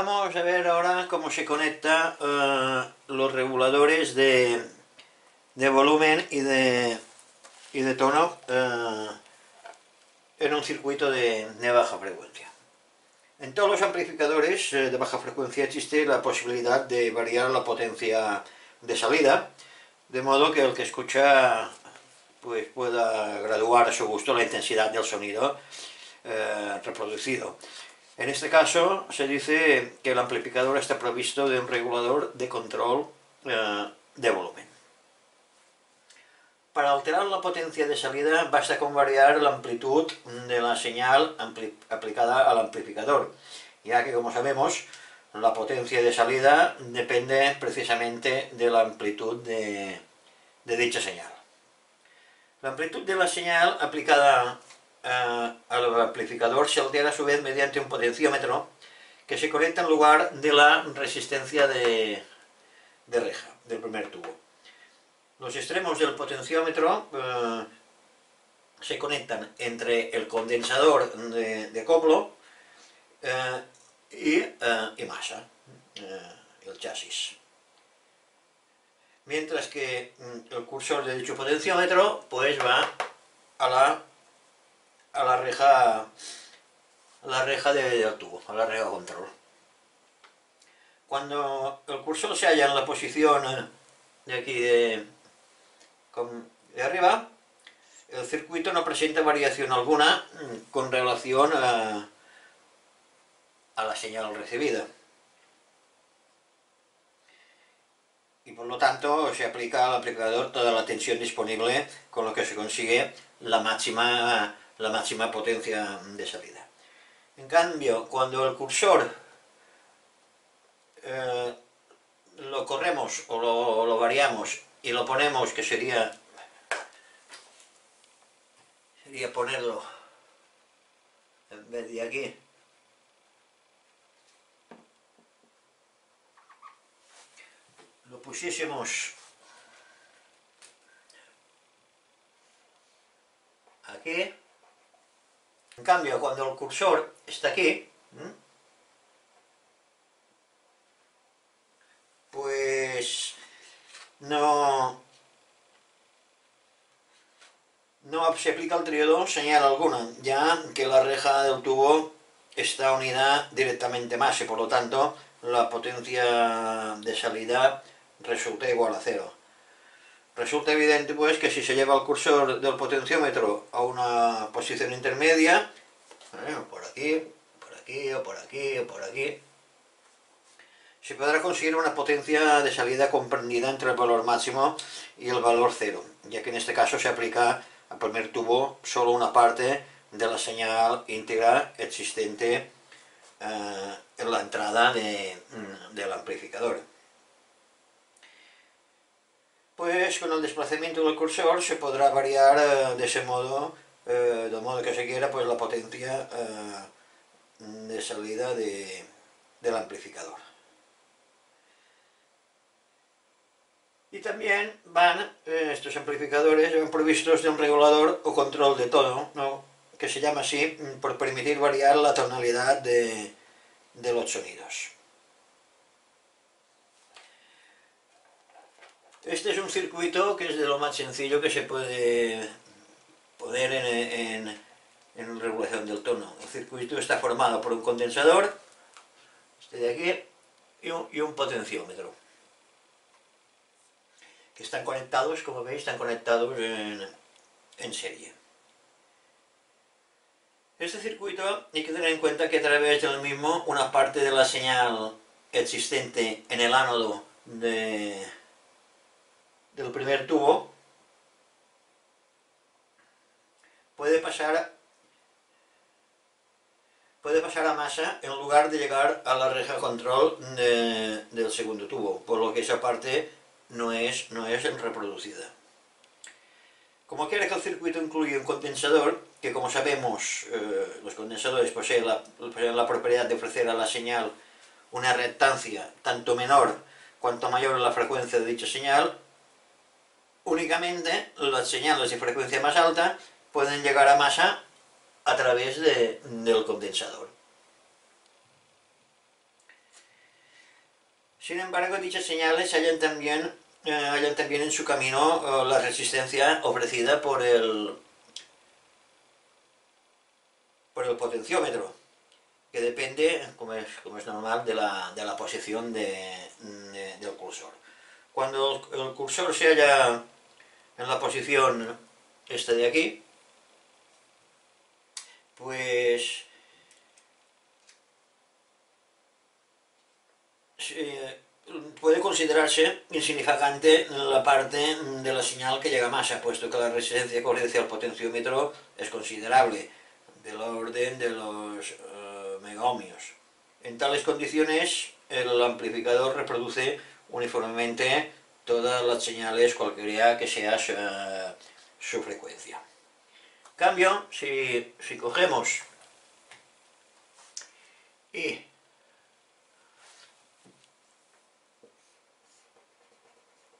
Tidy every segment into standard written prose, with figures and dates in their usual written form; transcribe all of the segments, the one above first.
Vamos a ver ahora cómo se conecta los reguladores de volumen y de tono en un circuito de baja frecuencia. En todos los amplificadores de baja frecuencia existe la posibilidad de variar la potencia de salida, de modo que el que escucha pues, pueda graduar a su gusto la intensidad del sonido reproducido. En este caso se dice que el amplificador está provisto de un regulador de control de volumen. Para alterar la potencia de salida basta con variar la amplitud de la señal aplicada al amplificador, ya que, como sabemos, la potencia de salida depende precisamente de la amplitud de dicha señal. La amplitud de la señal aplicada al amplificador se altera a su vez mediante un potenciómetro que se conecta en lugar de la resistencia de reja del primer tubo. Los extremos del potenciómetro se conectan entre el condensador de coplo y masa, el chasis. Mientras que el cursor de dicho potenciómetro pues va a la reja del tubo, a la reja control. Cuando el cursor se halla en la posición de aquí de arriba, el circuito no presenta variación alguna con relación a la señal recibida. Y por lo tanto se aplica al amplificador toda la tensión disponible, con lo que se consigue la máxima potencia de salida. En cambio, cuando el cursor lo corremos o lo variamos y lo ponemos, que sería ponerlo en vez de aquí, lo pusiésemos aquí. En cambio, cuando el cursor está aquí, pues no se aplica el triodo señal alguna, ya que la reja del tubo está unida directamente a masa y por lo tanto la potencia de salida resulta igual a cero. Resulta evidente pues que si se lleva el cursor del potenciómetro a una posición intermedia, por aquí, por aquí, o por aquí, o por aquí, se podrá conseguir una potencia de salida comprendida entre el valor máximo y el valor cero, ya que en este caso se aplica al primer tubo solo una parte de la señal íntegra existente en la entrada del amplificador. Pues con el desplazamiento del cursor se podrá variar de ese modo, de modo que se quiera, pues la potencia de salida del amplificador. Y también estos amplificadores van provistos de un regulador o control de tono, ¿no?, que se llama así por permitir variar la tonalidad de los sonidos. Este es un circuito que es de lo más sencillo que se puede poner en regulación del tono. El circuito está formado por un condensador, este de aquí, y un potenciómetro, que están conectados, como veis, están conectados en serie. Este circuito hay que tener en cuenta que a través del mismo una parte de la señal existente en el ánodo del primer tubo puede pasar a masa en lugar de llegar a la reja control del segundo tubo, por lo que esa parte no es reproducida. Como quiera que el circuito incluye un condensador, que como sabemos los condensadores poseen la propiedad de ofrecer a la señal una reactancia tanto menor cuanto mayor la frecuencia de dicha señal, únicamente las señales de frecuencia más alta pueden llegar a masa a través del condensador. Sin embargo, dichas señales hallan también en su camino la resistencia ofrecida por el potenciómetro, que depende, como es normal, de la posición del cursor. Cuando el cursor se halla en la posición esta de aquí, pues puede considerarse insignificante la parte de la señal que llega a masa, puesto que la resistencia de corriente al potenciómetro es considerable, del orden de los megaohmios. En tales condiciones, el amplificador reproduce uniformemente todas las señales, cualquiera que sea su frecuencia. En cambio, si cogemos y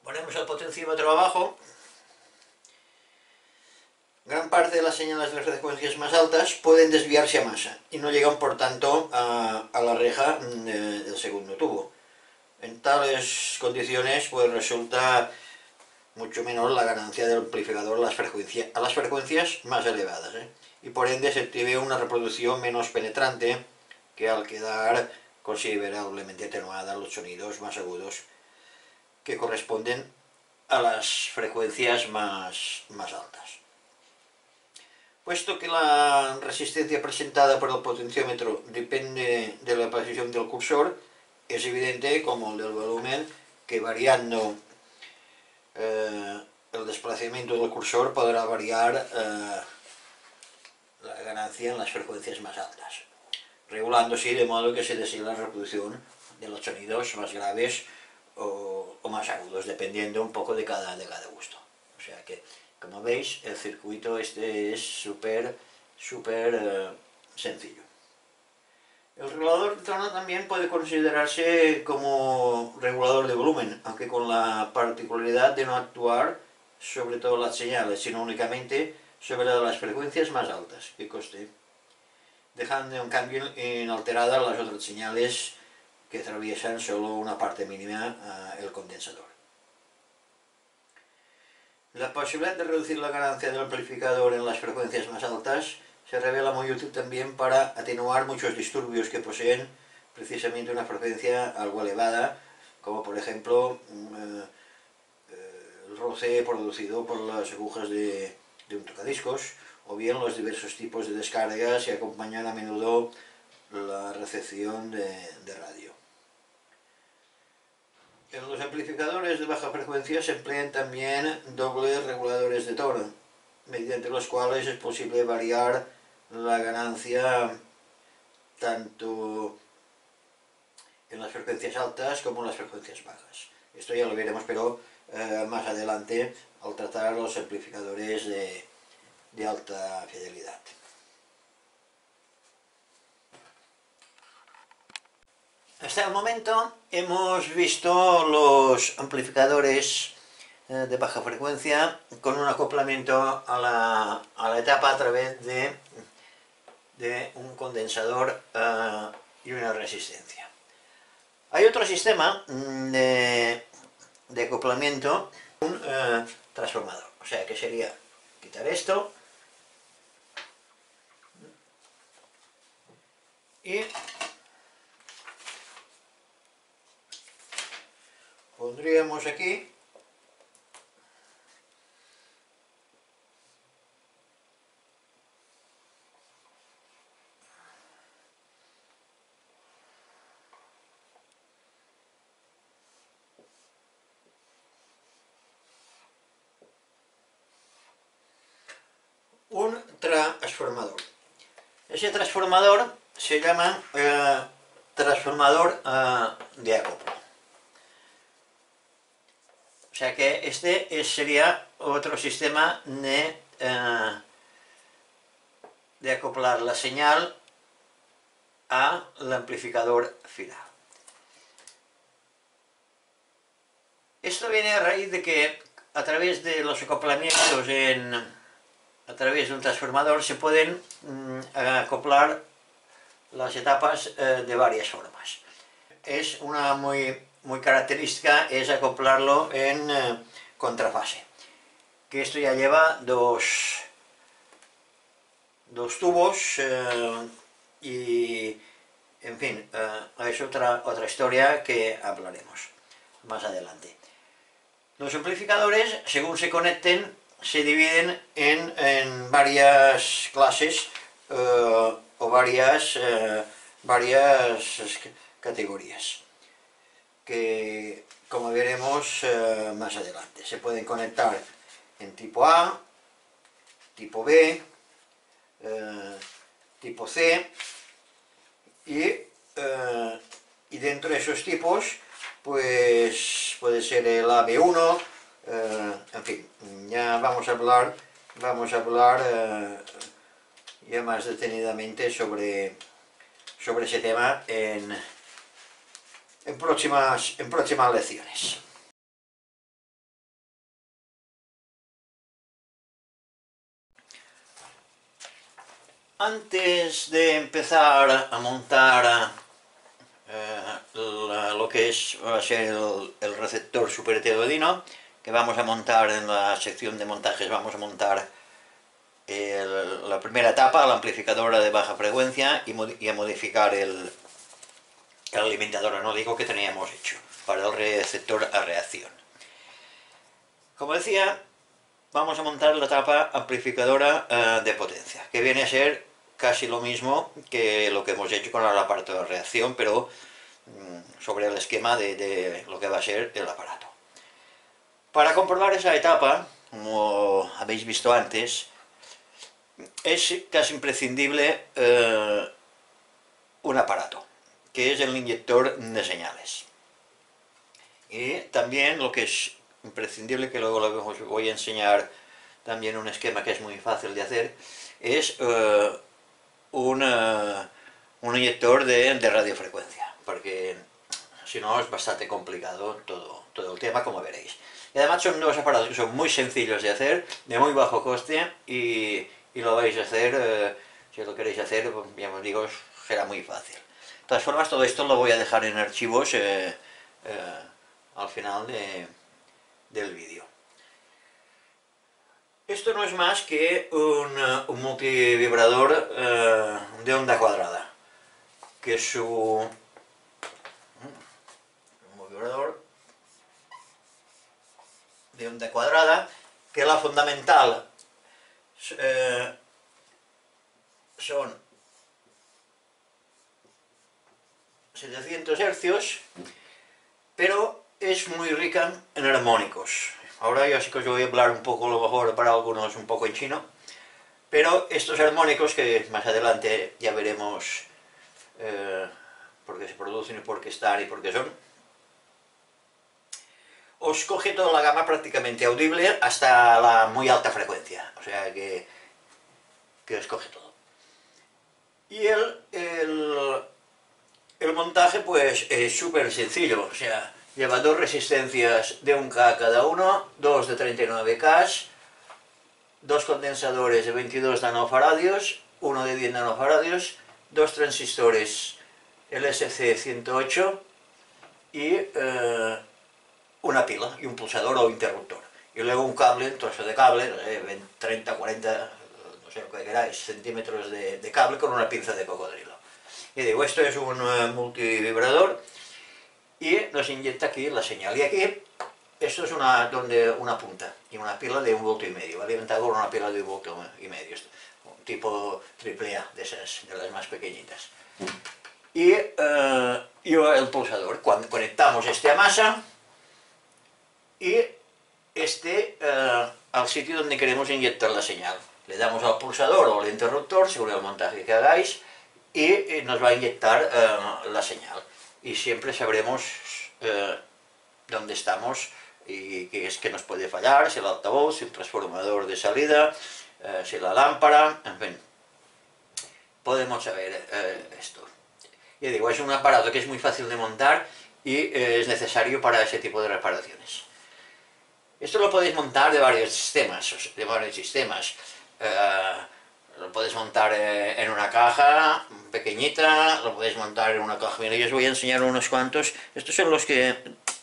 ponemos el potenciómetro abajo, gran parte de las señales de las frecuencias más altas pueden desviarse a masa y no llegan, por tanto, a la reja del segundo tubo. En tales condiciones, pues resulta mucho menor la ganancia del amplificador a las frecuencias más elevadas, y por ende se tiene una reproducción menos penetrante, que al quedar considerablemente atenuada los sonidos más agudos que corresponden a las frecuencias más altas. Puesto que la resistencia presentada por el potenciómetro depende de la posición del cursor, es evidente, como el del volumen, que variando el desplazamiento del cursor podrá variar la ganancia en las frecuencias más altas, regulándose de modo que se desee la reproducción de los sonidos más graves o más agudos, dependiendo un poco de cada gusto. O sea que, como veis, el circuito este es súper sencillo. El regulador de tono también puede considerarse como regulador de volumen, aunque con la particularidad de no actuar sobre todas las señales, sino únicamente sobre las frecuencias más altas, que conste, dejando en cambio inalteradas las otras señales que atraviesan solo una parte mínima el condensador. La posibilidad de reducir la ganancia del amplificador en las frecuencias más altas se revela muy útil también para atenuar muchos disturbios que poseen precisamente una frecuencia algo elevada, como por ejemplo el roce producido por las agujas de un tocadiscos, o bien los diversos tipos de descargas que acompañan a menudo la recepción de radio. En los amplificadores de baja frecuencia se emplean también dobles reguladores de tono, mediante los cuales es posible variar la ganancia tanto en las frecuencias altas como en las frecuencias bajas. Esto ya lo veremos, pero más adelante, al tratar los amplificadores de alta fidelidad. Hasta el momento hemos visto los amplificadores de baja frecuencia con un acoplamiento a la etapa a través de un condensador y una resistencia. Hay otro sistema de acoplamiento, un transformador, o sea que sería quitar esto y pondríamos aquí un transformador. Ese transformador se llama transformador de acoplo. O sea que este sería otro sistema de acoplar la señal al amplificador final. Esto viene a raíz de que a través de los acoplamientos a través de un transformador se pueden acoplar las etapas de varias formas. Es una muy muy característica es acoplarlo en contrafase, que esto ya lleva dos tubos y, en fin, es otra historia que hablaremos más adelante. Los amplificadores, según se conecten, se dividen en varias clases o varias categorías, que como veremos más adelante. Se pueden conectar en tipo A, tipo B, tipo C, y dentro de esos tipos pues puede ser el AB1, en fin, ya vamos a hablar ya más detenidamente sobre ese tema en próximas lecciones. Antes de empezar a montar lo que va a ser el receptor superheteroidino, que vamos a montar en la sección de montajes, vamos a montar la primera etapa, la amplificadora de baja frecuencia, y a modificar el alimentador anódico que teníamos hecho para el receptor a reacción. Como decía, vamos a montar la etapa amplificadora de potencia, que viene a ser casi lo mismo que lo que hemos hecho con el aparato de reacción, pero sobre el esquema de lo que va a ser el aparato. Para comprobar esa etapa, como habéis visto antes, es casi imprescindible un aparato, que es el inyector de señales. Y también lo que es imprescindible, que luego os voy a enseñar también un esquema que es muy fácil de hacer, es un inyector de radiofrecuencia, porque si no es bastante complicado todo el tema, como veréis. Y además son dos aparatos que son muy sencillos de hacer, de muy bajo coste, y lo vais a hacer, si lo queréis hacer, ya os digo, será muy fácil. De todas formas, todo esto lo voy a dejar en archivos al final del vídeo. Esto no es más que un multivibrador de onda cuadrada, que es un vibrador de onda cuadrada, que la fundamental son 700 hercios, pero es muy rica en armónicos. Ahora yo sí que os voy a hablar un poco, a lo mejor para algunos un poco en chino, pero estos armónicos, que más adelante ya veremos por qué se producen y por qué están y por qué son, os coge toda la gama prácticamente audible hasta la muy alta frecuencia, o sea que os coge todo. Y el montaje pues es súper sencillo, o sea, lleva dos resistencias de 1K cada uno, dos de 39K, dos condensadores de 22 nanofaradios, uno de 10 nanofaradios, dos transistores LSC108 y una pila y un pulsador o interruptor. Y luego un cable, un trozo de cable, 30, 40, no sé lo que queráis, centímetros de cable con una pinza de cocodrilo. Y digo, esto es un multivibrador y nos inyecta aquí la señal. Y aquí, esto es una punta y una pila de 1,5 voltios, va alimentado con una pila de 1,5 voltios, tipo AAA, de las más pequeñitas. Y el pulsador, cuando conectamos este a masa y este al sitio donde queremos inyectar la señal. Le damos al pulsador o al interruptor, según el montaje que hagáis, y nos va a inyectar la señal. Y siempre sabremos dónde estamos y qué es que nos puede fallar, si el altavoz, si el transformador de salida, si la lámpara, en fin. Podemos saber esto. Ya digo, es un aparato que es muy fácil de montar y es necesario para ese tipo de reparaciones. Esto lo podéis montar de varios sistemas. Lo podéis montar en una caja pequeñita, lo podéis montar en una caja. Mira, yo os voy a enseñar unos cuantos. Estos son los que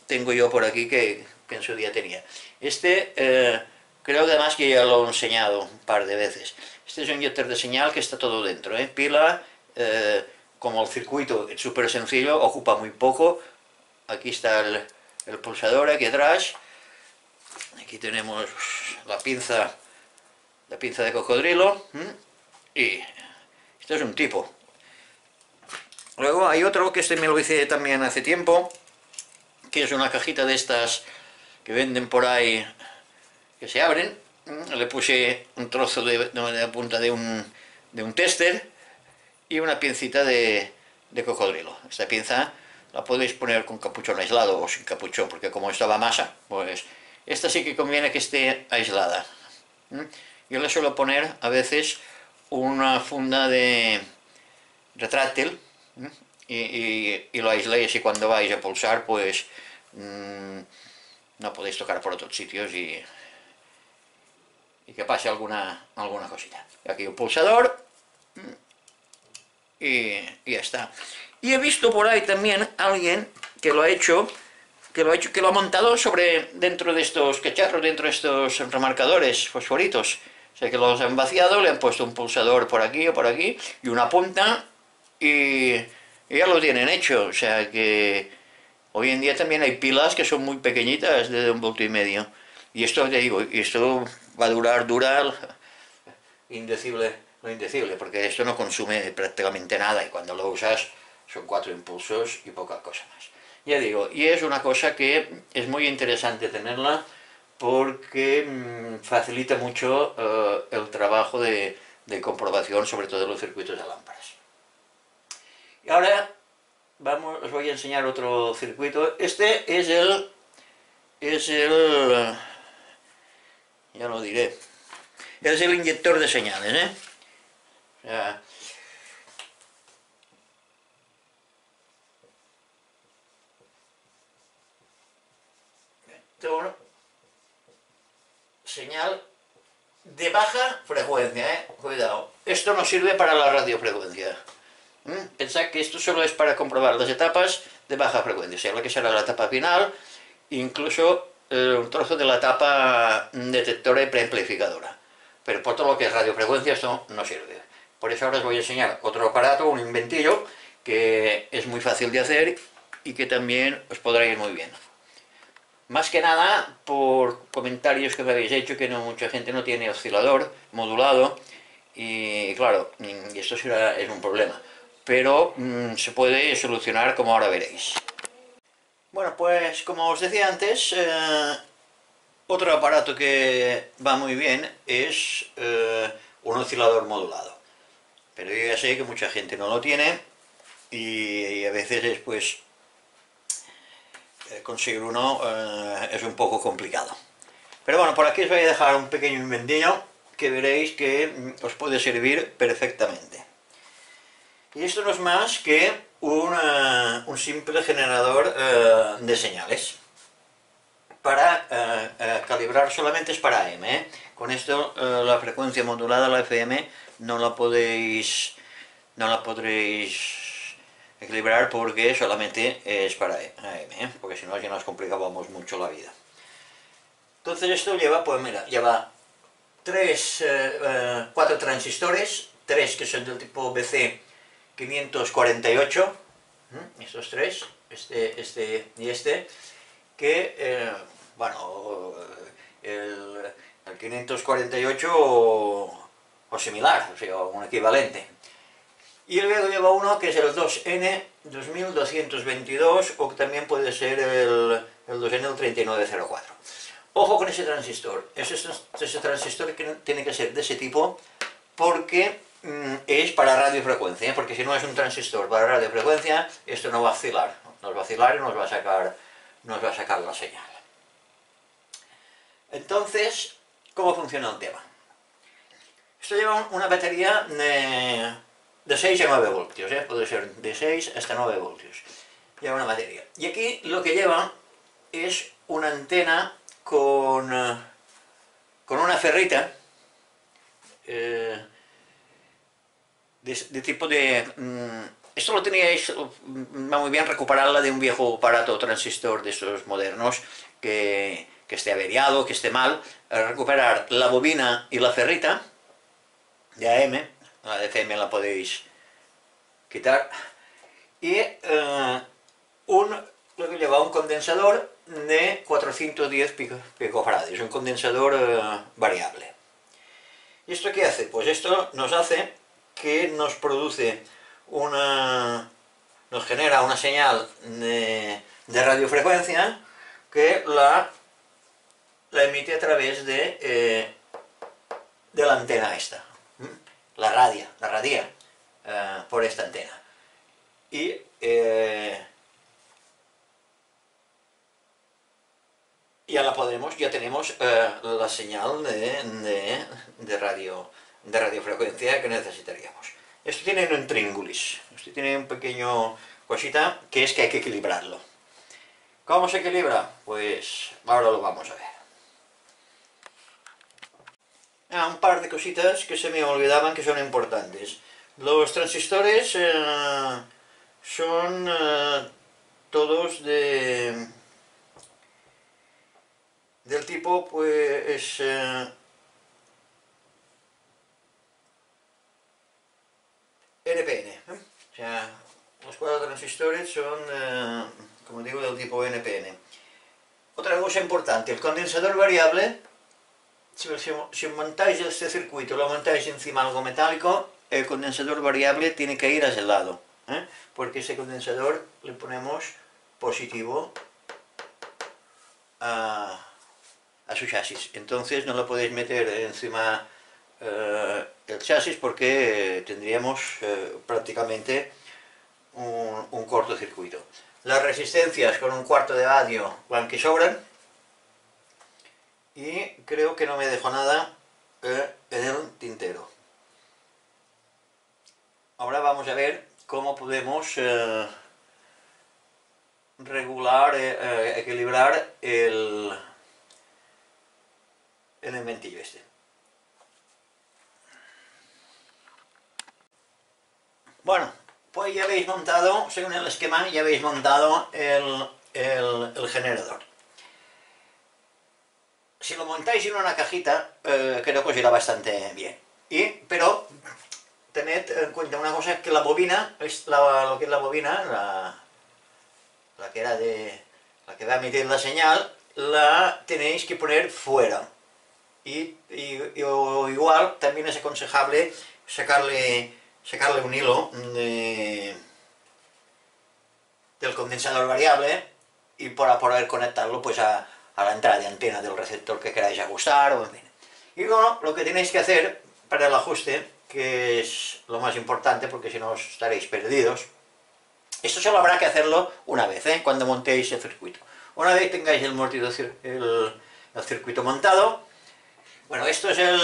tengo yo por aquí, que en su día tenía. Creo que además que ya lo he enseñado un par de veces. Este es un inyector de señal que está todo dentro, ¿eh? Pila, como el circuito es súper sencillo, ocupa muy poco. Aquí está el pulsador, aquí atrás. Aquí tenemos la pinza de cocodrilo. Y esto es un tipo. Luego hay otro que me lo hice también hace tiempo, que es una cajita de estas que venden por ahí, que se abren. Le puse un trozo de la punta de un tester y una pincita de cocodrilo. Esta pinza la podéis poner con capuchón aislado o sin capuchón, porque como estaba masa, pues esta sí que conviene que esté aislada. Yo le suelo poner a veces una funda de retráctil y lo aisléis, y cuando vais a pulsar pues no podéis tocar por otros sitios y que pase alguna cosita. Aquí un pulsador y ya está. Y he visto por ahí también alguien que lo ha montado dentro de estos cacharros, dentro de estos remarcadores fosforitos. O sea, que los han vaciado, le han puesto un pulsador por aquí o por aquí y una punta y ya lo tienen hecho. O sea que hoy en día también hay pilas que son muy pequeñitas, de 1,5 voltios. Y esto, te digo, esto va a durar lo indecible, porque esto no consume prácticamente nada y cuando lo usas son 4 impulsos y poca cosa más. Ya digo, y es una cosa que es muy interesante tenerla porque facilita mucho el trabajo de comprobación, sobre todo de los circuitos de lámparas. Y ahora os voy a enseñar otro circuito. Este es ya lo diré, es el inyector de señales, ¿eh? O sea, señal de baja frecuencia, cuidado. Esto no sirve para la radiofrecuencia. Pensad que esto solo es para comprobar las etapas de baja frecuencia, o sea, lo que será la etapa final, incluso un trozo de la etapa detectora y preamplificadora. Pero por todo lo que es radiofrecuencia esto no sirve. Por eso ahora os voy a enseñar otro aparato, un inventillo, que es muy fácil de hacer y que también os podrá ir muy bien. Más que nada por comentarios que me habéis hecho que mucha gente no tiene oscilador modulado y claro, y esto es un problema. Pero se puede solucionar, como ahora veréis. Bueno, pues como os decía antes, otro aparato que va muy bien es un oscilador modulado. Pero yo ya sé que mucha gente no lo tiene y a veces pues conseguir uno es un poco complicado. Pero bueno, por aquí os voy a dejar un pequeño inventillo que veréis que os puede servir perfectamente. Y esto no es más que un simple generador de señales. Para calibrar solamente es para AM, ¿eh? Con esto la frecuencia modulada, la FM, no la podréis equilibrar porque solamente es para AM, porque si no ya nos complicábamos mucho la vida. Entonces esto lleva, pues mira, lleva 4 transistores, 3 que son del tipo BC 548, estos 3, este y este, que, bueno, el 548 o similar, o sea, un equivalente. Y luego lleva uno que es el 2N2222, o que también puede ser el 2N3904. Ojo con ese transistor. Ese transistor que tiene que ser de ese tipo porque es para radiofrecuencia, porque si no es un transistor para radiofrecuencia, esto no va a oscilar. Nos va a oscilar y nos va a sacar la señal. Entonces, ¿cómo funciona el tema? Esto lleva una batería de 6 a 9 voltios, puede ser de 6 hasta 9 voltios. Lleva una batería. Y aquí lo que lleva es una antena con una ferrita de tipo de... esto lo teníais, va muy bien recuperarla de un viejo aparato transistor de estos modernos que esté averiado, que esté mal, recuperar la bobina y la ferrita de AM, la de FM la podéis quitar, y lo que lleva un condensador de 410 picofarads, un condensador variable. ¿Y esto qué hace? Pues esto nos hace que nos produce nos genera una señal de radiofrecuencia que la emite a través de la antena esta, la radia por esta antena. Y ya tenemos la señal de radiofrecuencia que necesitaríamos. Esto tiene un intríngulis, esto tiene un pequeño cosita que es que hay que equilibrarlo. ¿Cómo se equilibra? Pues ahora lo vamos a ver. Un par de cositas que se me olvidaban que son importantes. Los transistores son todos del tipo, pues, NPN. O sea, los 4 transistores son, como digo, del tipo NPN. Otra cosa importante, el condensador variable, si montáis este circuito, lo montáis encima de algo metálico, el condensador variable tiene que ir hacia el lado, porque ese condensador le ponemos positivo a su chasis. Entonces no lo podéis meter encima del chasis porque tendríamos prácticamente un cortocircuito. Las resistencias con un cuarto de radio van que sobran. Y creo que no me dejo nada en el tintero. Ahora vamos a ver cómo podemos regular, equilibrar el inventillo este. Bueno, pues ya habéis montado, según el esquema, ya habéis montado el generador. Si lo montáis en una cajita, creo que os irá bastante bien. Pero tened en cuenta una cosa, que la bobina, lo que es la bobina, la que va a emitir la señal, la tenéis que poner fuera. O igual también es aconsejable sacarle un hilo del condensador variable y para poder conectarlo pues a la entrada de antena del receptor que queráis ajustar, o en fin. Y luego lo que tenéis que hacer para el ajuste, que es lo más importante porque si no os estaréis perdidos, esto solo habrá que hacerlo una vez, cuando montéis el circuito. Una vez tengáis el circuito montado, bueno, esto es el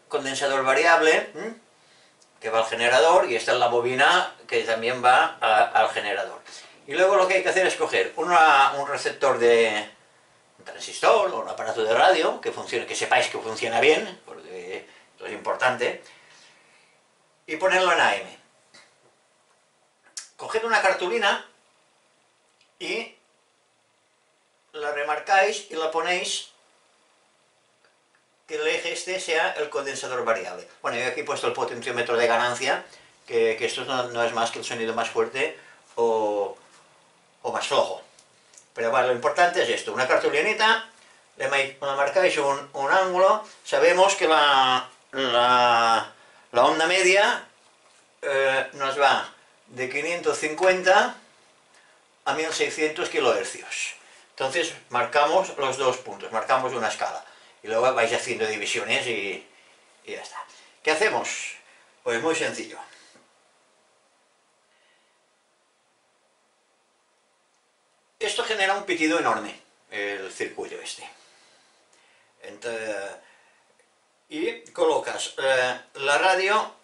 condensador variable que va al generador, y esta es la bobina que también va al generador. Y luego lo que hay que hacer es coger un receptor de un transistor o un aparato de radio que funcione, que sepáis que funciona bien, porque esto es importante, y ponerlo en AM. Coged una cartulina y la remarcáis y la ponéis que el eje este sea el condensador variable. Bueno, yo aquí he puesto el potenciómetro de ganancia, que esto no es más que el sonido más fuerte o más flojo. Pero bueno, lo importante es esto, una cartulinita, le marcáis un ángulo, sabemos que la onda media nos va de 550 a 1600 kHz. Entonces marcamos los dos puntos, marcamos una escala. Y luego vais haciendo divisiones y ya está. ¿Qué hacemos? Pues muy sencillo. Esto genera un pitido enorme, el circuito este. Entonces, y colocas la radio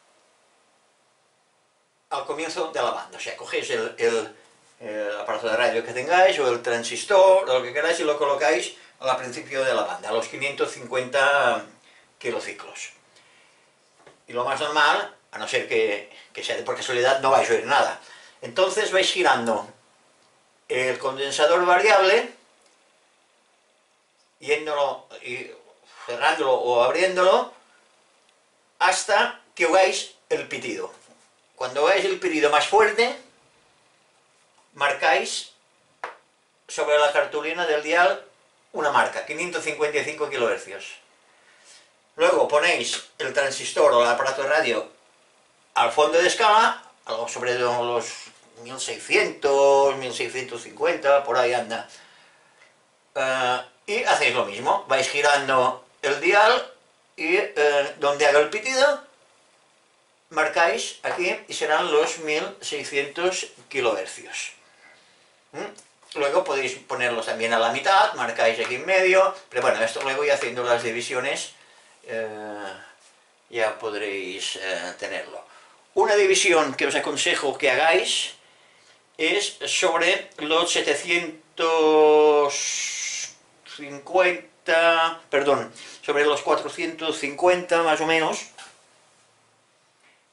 al comienzo de la banda. O sea, cogéis el aparato de radio que tengáis, o el transistor, o lo que queráis, y lo colocáis al principio de la banda, a los 550 kilociclos. Y lo más normal, a no ser que sea de por casualidad, no vais a oír nada. Entonces vais girando el condensador variable, yéndolo y cerrándolo o abriéndolo, hasta que oigáis el pitido. Cuando oigáis el pitido más fuerte, marcáis sobre la cartulina del dial una marca, 555 kHz. Luego ponéis el transistor o el aparato de radio al fondo de escala, algo sobre los 1600, 1650, por ahí anda. Y hacéis lo mismo, vais girando el dial y donde haga el pitido, marcáis aquí y serán los 1600 kHz. Luego podéis ponerlos también a la mitad, marcáis aquí en medio, pero bueno, esto luego ya haciendo las divisiones ya podréis tenerlo. Una división que os aconsejo que hagáis es sobre los 750, perdón, sobre los 450 más o menos,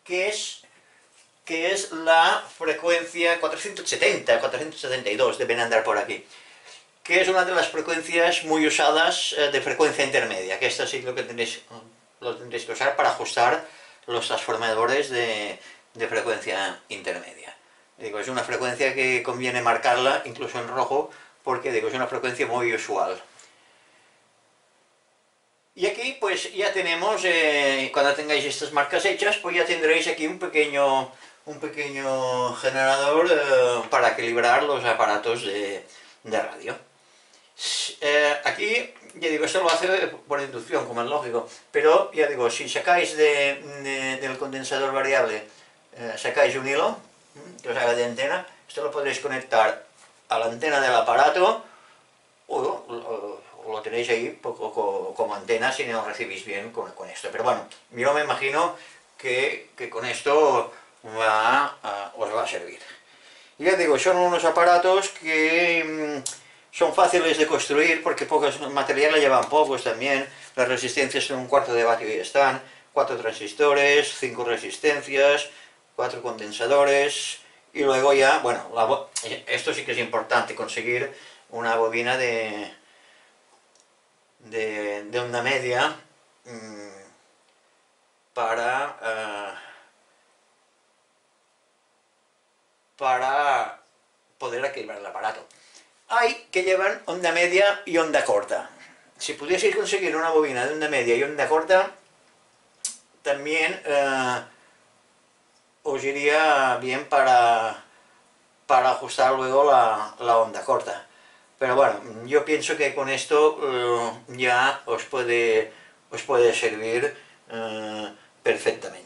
que es la frecuencia 470, 472, deben andar por aquí, que es una de las frecuencias muy usadas de frecuencia intermedia, que esto sí lo tendréis que usar para ajustar los transformadores de frecuencia intermedia. Digo, es una frecuencia que conviene marcarla incluso en rojo, porque digo, es una frecuencia muy usual. Y aquí pues ya tenemos, cuando tengáis estas marcas hechas, pues ya tendréis aquí un pequeño generador para equilibrar los aparatos de radio. Aquí, ya digo, esto lo hace por inducción, como es lógico, pero ya digo, si sacáis del condensador variable, sacáis un hilo que os haga de antena, esto lo podréis conectar a la antena del aparato o lo tenéis ahí como antena si no recibís bien con esto. Pero bueno, yo me imagino que con esto os va a servir. Y ya digo, son unos aparatos que son fáciles de construir porque pocos materiales llevan pocos también. Las resistencias son 1/4 de vatio y están, 4 transistores, 5 resistencias, 4 condensadores, y luego ya, bueno, esto sí que es importante, conseguir una bobina de onda media para poder equilibrar el aparato. Hay que llevan onda media y onda corta. Si pudieseis conseguir una bobina de onda media y onda corta, también os iría bien para ajustar luego la onda corta. Pero bueno, yo pienso que con esto ya os puede servir perfectamente.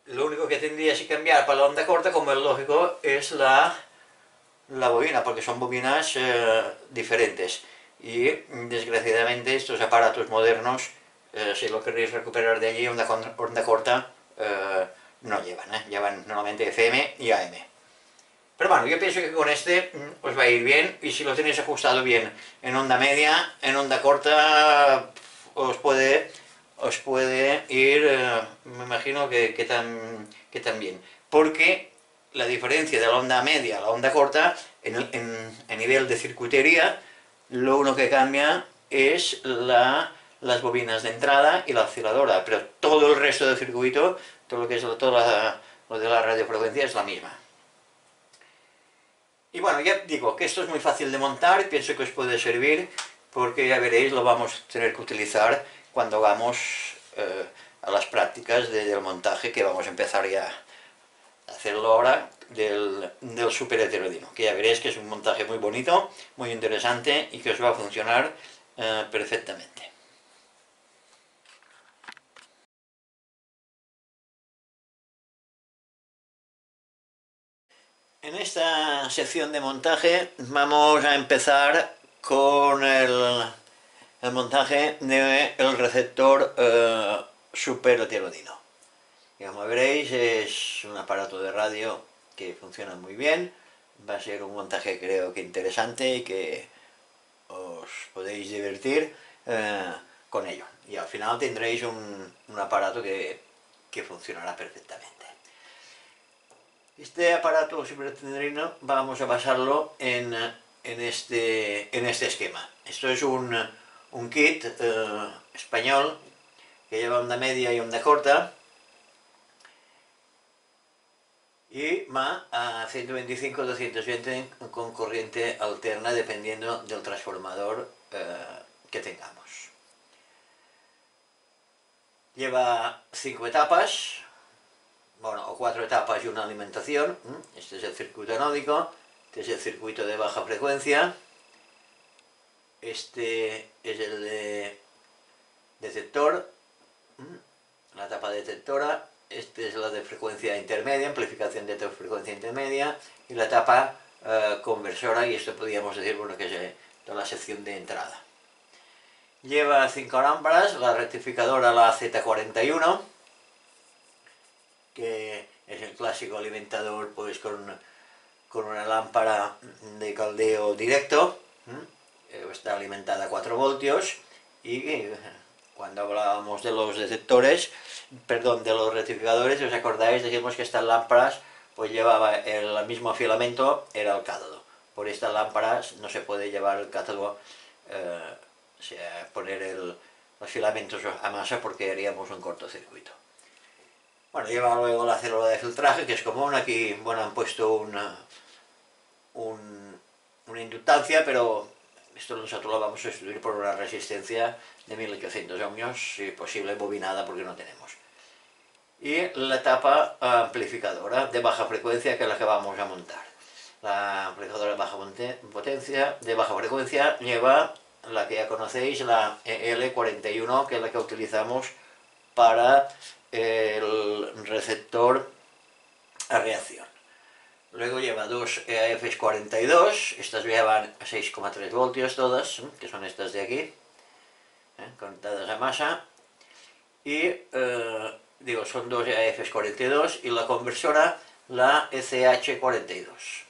Lo único que tendríais que cambiar para la onda corta, como es lógico, es la bobina, porque son bobinas diferentes. Y desgraciadamente estos aparatos modernos, si lo queréis recuperar de allí, onda corta, no llevan, llevan normalmente FM y AM. Pero bueno, yo pienso que con este os va a ir bien, y si lo tenéis ajustado bien en onda media, en onda corta os puede ir, me imagino que también. Porque la diferencia de la onda media a la onda corta, a nivel de circuitería, lo único que cambia es las bobinas de entrada y la osciladora, pero todo el resto del circuito, todo lo que es lo de la radiofrecuencia es la misma. Y bueno, ya digo que esto es muy fácil de montar, pienso que os puede servir, porque ya veréis, lo vamos a tener que utilizar cuando vamos a las prácticas del montaje, que vamos a empezar ya a hacerlo ahora, del super heterodino, que ya veréis que es un montaje muy bonito, muy interesante y que os va a funcionar perfectamente. En esta sección de montaje vamos a empezar con el montaje del receptor super heterodino. Como veréis, es un aparato de radio que funciona muy bien. Va a ser un montaje, creo que interesante, y que os podéis divertir con ello. Y al final tendréis un un aparato que funcionará perfectamente. Este aparato cibertendrino vamos a basarlo en este esquema. Esto es un kit español que lleva onda media y onda corta y va a 125-220 con corriente alterna dependiendo del transformador que tengamos. Lleva 5 etapas, bueno, o 4 etapas y una alimentación. Este es el circuito anódico, este es el circuito de baja frecuencia, este es el de detector, la etapa detectora, esta es la de frecuencia intermedia, amplificación de frecuencia intermedia, y la etapa conversora, y esto podríamos decir, bueno, que es toda la sección de entrada. Lleva 5 lámparas, la rectificadora, la Z41, que es el clásico alimentador pues con una lámpara de caldeo directo, está alimentada a 4 voltios, y cuando hablábamos de los detectores, perdón, de los rectificadores, ¿os acordáis? Dijimos que estas lámparas pues llevaba el mismo filamento, era el cátodo. Por estas lámparas no se puede llevar el cátodo, o sea, poner los filamentos a masa porque haríamos un cortocircuito. Bueno, lleva luego la célula de filtraje, que es común. Aquí, bueno, han puesto una inductancia, pero esto nosotros lo vamos a sustituir por una resistencia de 1800 ohmios, si posible bobinada, porque no tenemos. Y la etapa amplificadora de baja frecuencia, que es la que vamos a montar. La amplificadora de baja frecuencia lleva la que ya conocéis, la EL41, que es la que utilizamos para el receptor a reacción. Luego lleva 2 EAFs 42, estas llevan 6,3 voltios todas, que son estas de aquí, conectadas a masa, y digo, son 2 EAFs 42 y la conversora, la ECH42.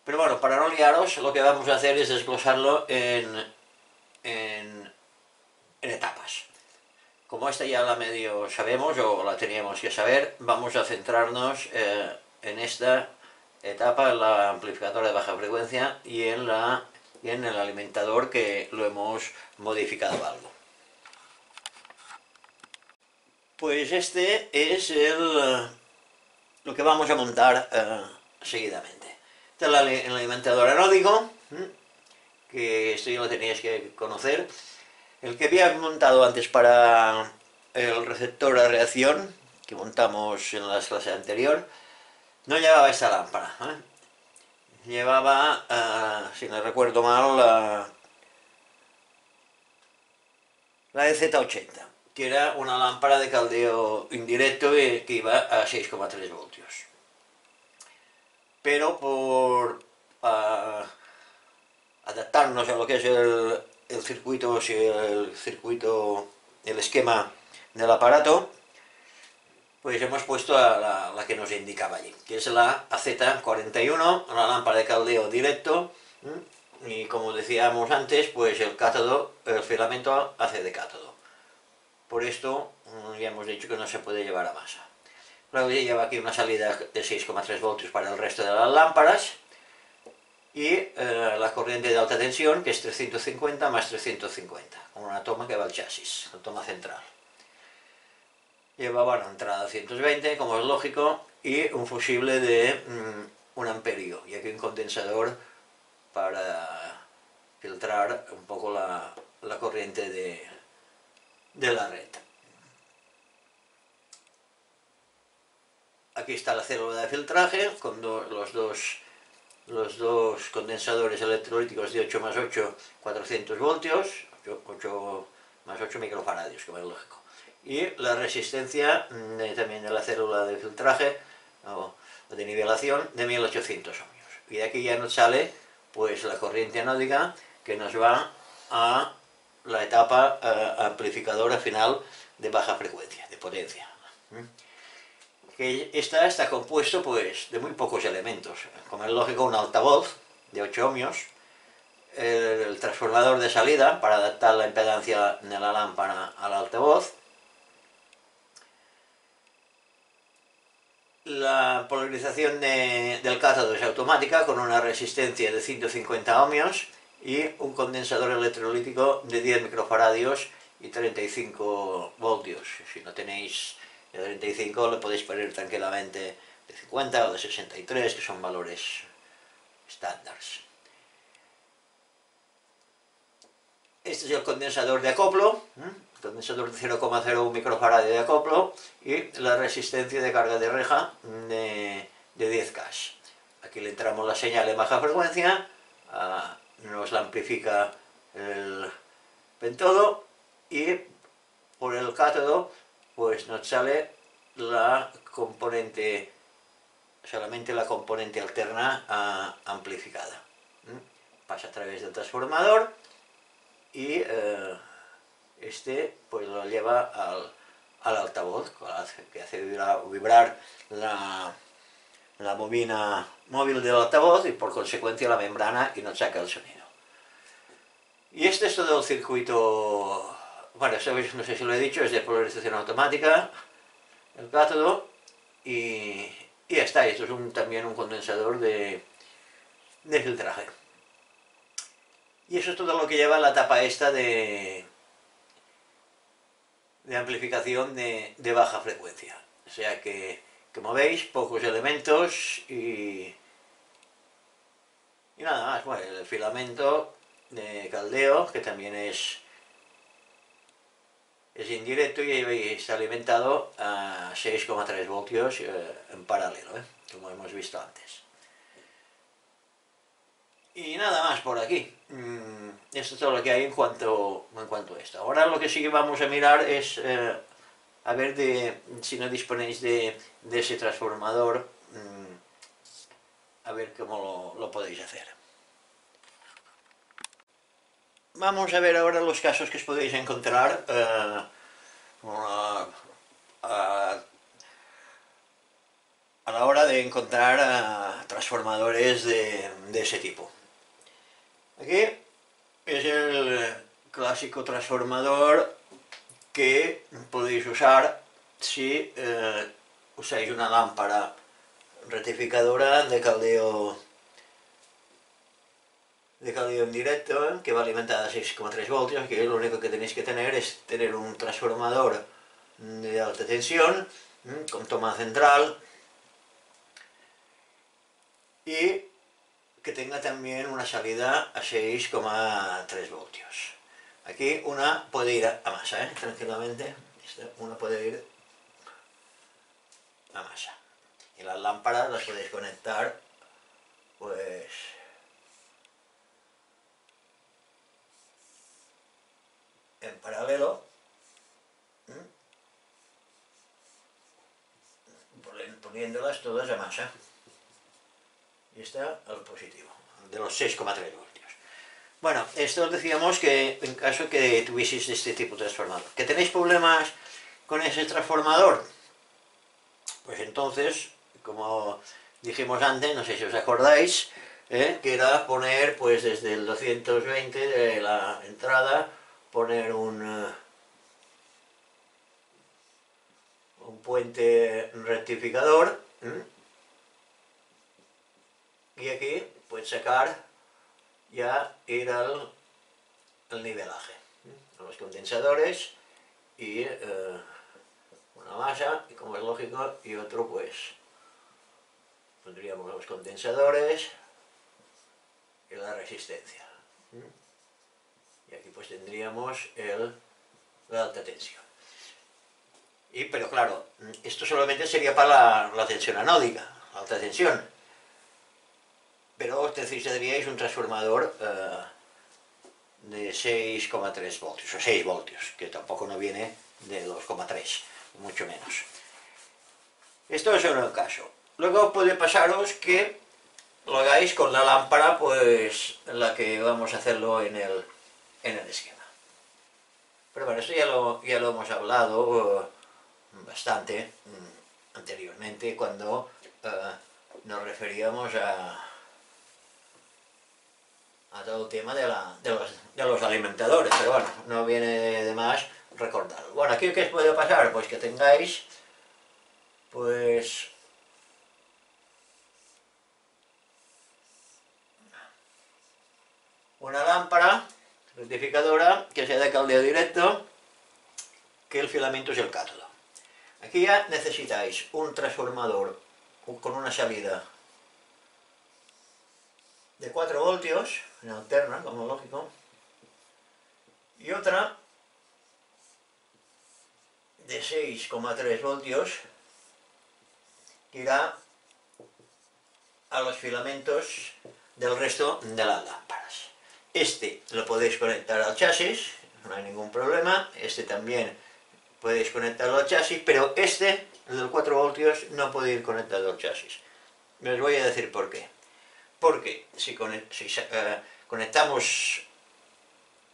Pero bueno, para no liaros, lo que vamos a hacer es desglosarlo en etapas. Como esta ya la medio sabemos, o la teníamos que saber, vamos a centrarnos en esta etapa, en la amplificadora de baja frecuencia y en el alimentador, que lo hemos modificado algo. Pues este es lo que vamos a montar seguidamente. Este es el alimentador anódico, que esto ya lo teníais que conocer. El que había montado antes para el receptor a reacción, que montamos en la clase anterior, no llevaba esta lámpara, llevaba, si no recuerdo mal, la EZ80, que era una lámpara de caldeo indirecto que iba a 6,3 voltios. Pero por adaptarnos a lo que es el circuito, el esquema del aparato, pues hemos puesto a la que nos indicaba allí, que es la AZ41, una lámpara de caldeo directo, y como decíamos antes, pues el cátodo, el filamento hace de cátodo. Por esto ya hemos dicho que no se puede llevar a masa. Luego lleva aquí una salida de 6,3 voltios para el resto de las lámparas, y la corriente de alta tensión, que es 350 más 350, con una toma que va al chasis, la toma central. Lleva, bueno, entrada 220, como es lógico, y un fusible de 1 amperio, y aquí un condensador para filtrar un poco la corriente de la red. Aquí está la célula de filtraje, con los dos condensadores electrolíticos de 8 más 8, 400 voltios, 8 más 8 microfaradios, como es lógico. Y la resistencia también de la célula de filtraje o de nivelación de 1800 ohmios. Y de aquí ya nos sale pues la corriente anódica, que nos va a la etapa amplificadora final de baja frecuencia, de potencia. Que está compuesto pues de muy pocos elementos, como es lógico, un altavoz de 8 ohmios, el transformador de salida para adaptar la impedancia de la lámpara al altavoz, La polarización del cátodo es automática con una resistencia de 150 ohmios y un condensador electrolítico de 10 microfaradios y 35 voltios. Si no tenéis de 35 le podéis poner tranquilamente de 50 o de 63, que son valores estándares. Este es el condensador de acoplo, condensador de 0,01 microfaradio de acoplo y la resistencia de carga de reja de 10K. Aquí le entramos la señal en baja frecuencia, nos la amplifica el pentodo y por el cátodo pues nos sale la componente, solamente la componente alterna amplificada. Pasa a través del transformador y este pues lo lleva al altavoz, que hace vibrar la bobina móvil del altavoz y por consecuencia la membrana y nos saca el sonido. Y este es todo el circuito, bueno, no sé si lo he dicho, es de polarización automática, el cátodo, y ya está. Esto es también un condensador de filtraje. Y eso es todo lo que lleva la tapa esta de amplificación de baja frecuencia. O sea que, como veis, pocos elementos y nada más. Bueno, el filamento de caldeo, que también es indirecto y está alimentado a 6,3 voltios en paralelo, como hemos visto antes. Y nada más por aquí. Esto es todo lo que hay en cuanto a esto. Ahora lo que sí que vamos a mirar es a ver si no disponéis de ese transformador, a ver cómo lo podéis hacer. Vamos a ver ahora los casos que os podéis encontrar a la hora de encontrar transformadores de ese tipo. Aquí es el clásico transformador que podéis usar si usáis una lámpara rectificadora de caldeo en directo, que va alimentada a 6,3 voltios, que lo único que tenéis que tener es tener un transformador de alta tensión con toma central y que tenga también una salida a 6,3 voltios. Aquí una puede ir a masa, tranquilamente, una puede ir a masa. Y las lámparas las podéis conectar, pues, en paralelo, poniéndolas todas a masa. Y está el positivo, de los 6,3 voltios. Bueno, esto os decíamos que en caso que tuvieseis este tipo de transformador. ¿Que tenéis problemas con ese transformador? Pues entonces, como dijimos antes, no sé si os acordáis, que era poner, pues desde el 220 de la entrada, poner un puente rectificador, y aquí pues sacar ya ir al nivelaje, a los condensadores y una masa, y como es lógico, y otro pues pondríamos los condensadores y la resistencia, y aquí pues tendríamos la alta tensión. Pero claro, esto solamente sería para la tensión anódica, la alta tensión. Pero necesitaríais un transformador de 6,3 voltios, o 6 voltios, que tampoco no viene de 2,3, mucho menos. Esto es un caso. Luego puede pasaros que lo hagáis con la lámpara, pues, en la que vamos a hacerlo en el esquema. Pero bueno, esto ya lo hemos hablado bastante anteriormente, cuando nos referíamos a todo el tema de los alimentadores, pero bueno, no viene de más recordarlo. Bueno, aquí ¿qué os puede pasar? Pues que tengáis, pues, una lámpara rectificadora que sea de caldeo directo, que el filamento es el cátodo. Aquí ya necesitáis un transformador con una salida de 4 voltios, en alterna, como lógico, y otra de 6,3 voltios que irá a los filamentos del resto de las lámparas. Este lo podéis conectar al chasis, no hay ningún problema. Este también podéis conectarlo al chasis, pero este, el del 4 voltios, no puede ir conectado al chasis. Me os voy a decir por qué. Porque si conectamos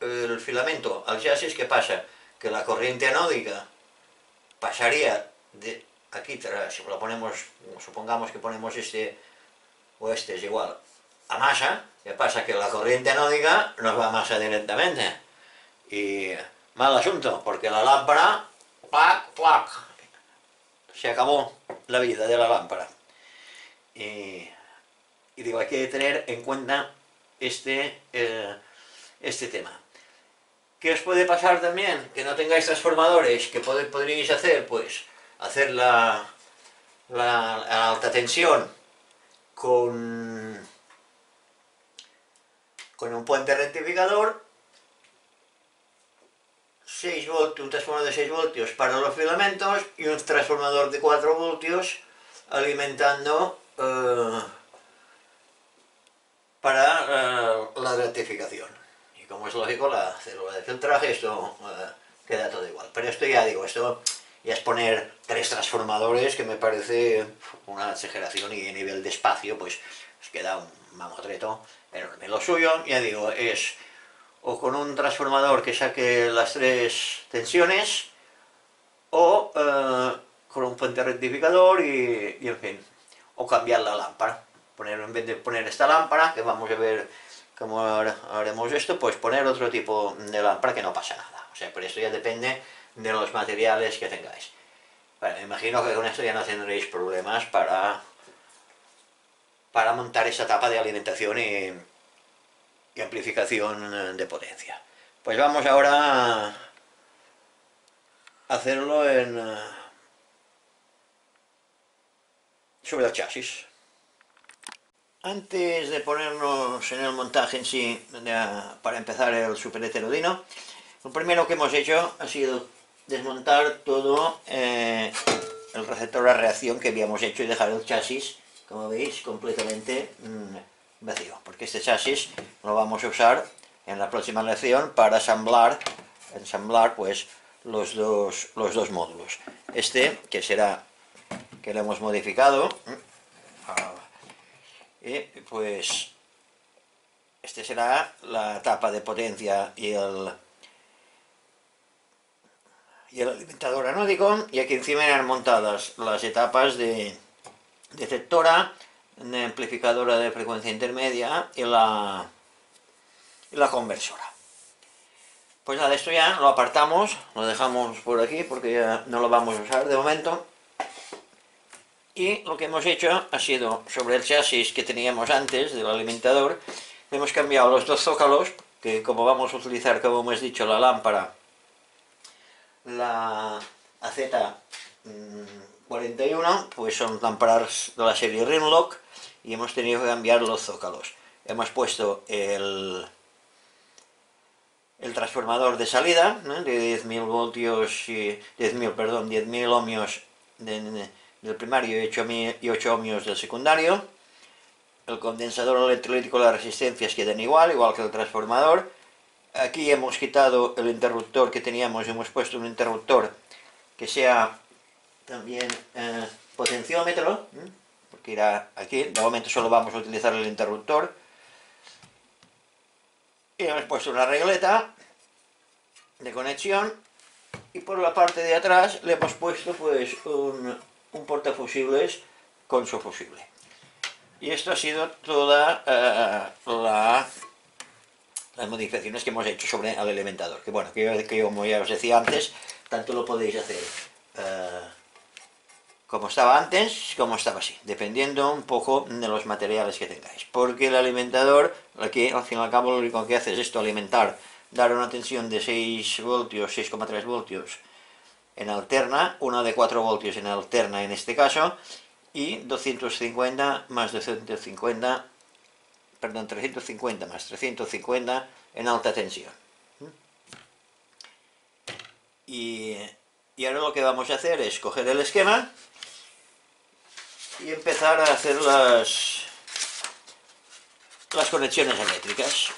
el filamento al chasis, ¿qué pasa? Que la corriente anódica pasaría de aquí, si lo ponemos, supongamos que ponemos este o este es igual a masa, ¿qué pasa? Que la corriente anódica nos va a masa directamente. Y mal asunto, porque la lámpara, ¡plac, plac! Se acabó la vida de la lámpara. Y digo, hay que tener en cuenta este tema. ¿Qué os puede pasar también? Que no tengáis transformadores. ¿Qué podríais hacer? Pues hacer la alta tensión con un puente rectificador, 6 voltios, un transformador de 6 voltios para los filamentos y un transformador de 4 voltios alimentando para la rectificación. Y como es lógico, la célula de filtraje, esto queda todo igual. Pero esto ya digo, esto ya es poner 3 transformadores, que me parece una exageración, y a nivel de espacio pues os queda un mamotreto enorme. Lo suyo, ya digo, es o con un transformador que saque las 3 tensiones, o con un puente rectificador y en fin, o cambiar la lámpara. En vez de poner esta lámpara, que vamos a ver cómo haremos esto, pues poner otro tipo de lámpara, que no pasa nada. O sea, por esto ya depende de los materiales que tengáis. Bueno, me imagino que con esto ya no tendréis problemas para montar esa tapa de alimentación y amplificación de potencia. Pues vamos ahora a hacerlo sobre el chasis. Antes de ponernos en el montaje en sí, para empezar el super heterodino, lo primero que hemos hecho ha sido desmontar todo el receptor a reacción que habíamos hecho y dejar el chasis, como veis, completamente vacío, porque este chasis lo vamos a usar en la próxima lección para ensamblar pues los dos módulos. Este, que lo hemos modificado, pues este será la tapa de potencia y el alimentador anódico, y aquí encima eran montadas las etapas de detectora, de amplificadora de frecuencia intermedia y la conversora. Pues nada, esto ya lo apartamos, lo dejamos por aquí porque ya no lo vamos a usar de momento. Y lo que hemos hecho ha sido, sobre el chasis que teníamos antes del alimentador, hemos cambiado los 2 zócalos, que como vamos a utilizar, como hemos dicho, la lámpara, la AZ41, pues son lámparas de la serie Rimlock, y hemos tenido que cambiar los zócalos. Hemos puesto el transformador de salida, ¿no?, de 10.000 voltios y 10.000 ohmios del primario y 8 ohmios del secundario. El condensador electrolítico, las resistencias quedan igual que el transformador. Aquí hemos quitado el interruptor que teníamos y hemos puesto un interruptor que sea también potenciómetro, porque irá aquí. De momento solo vamos a utilizar el interruptor. Y hemos puesto una regleta de conexión, y por la parte de atrás le hemos puesto pues un portafusibles con su fusible. Y esto ha sido toda las modificaciones que hemos hecho sobre el alimentador, que bueno, que como ya os decía antes, tanto lo podéis hacer como estaba antes, como estaba así, dependiendo un poco de los materiales que tengáis. Porque el alimentador, aquí al fin y al cabo lo único que hace es esto, alimentar, dar una tensión de 6 voltios, 6,3 voltios en alterna, una de 4 voltios en alterna en este caso, y 250 más 250, perdón, 350 más 350 en alta tensión. Y ahora lo que vamos a hacer es coger el esquema y empezar a hacer las conexiones eléctricas,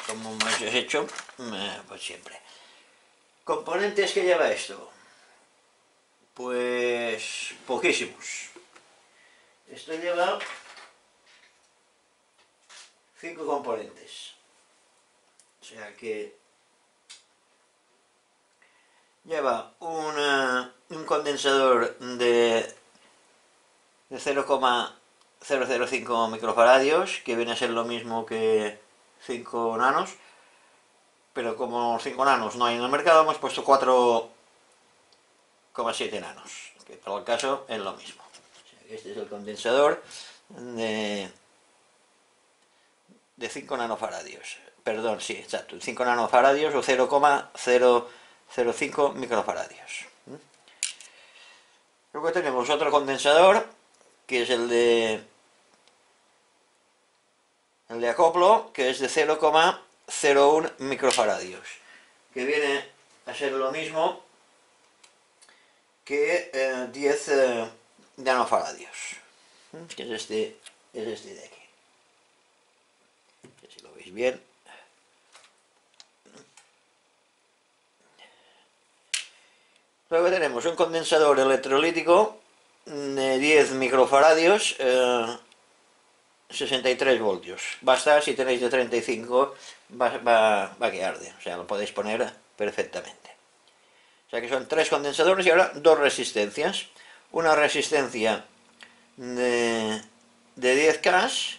como hemos hecho pues siempre. ¿Componentes que lleva esto? Pues poquísimos. Esto lleva 5 componentes. O sea que lleva un condensador de 0,005 microfaradios, que viene a ser lo mismo que 5 nanos, pero como 5 nanos no hay en el mercado, hemos puesto 4,7 nanos, que para el caso es lo mismo. O sea, este es el condensador de 5 nanofaradios. Perdón, sí, exacto, 5 nanofaradios o 0,005 microfaradios. Luego tenemos otro condensador, que es el de acoplo, que es de 0,01 microfaradios, que viene a ser lo mismo que 10 nanofaradios, que es este de aquí. Si lo veis bien. Luego tenemos un condensador electrolítico de 10 microfaradios, 63 voltios. Basta, si tenéis de 35, va a que arde, o sea, lo podéis poner perfectamente. O sea que son 3 condensadores y ahora 2 resistencias. Una resistencia de 10K,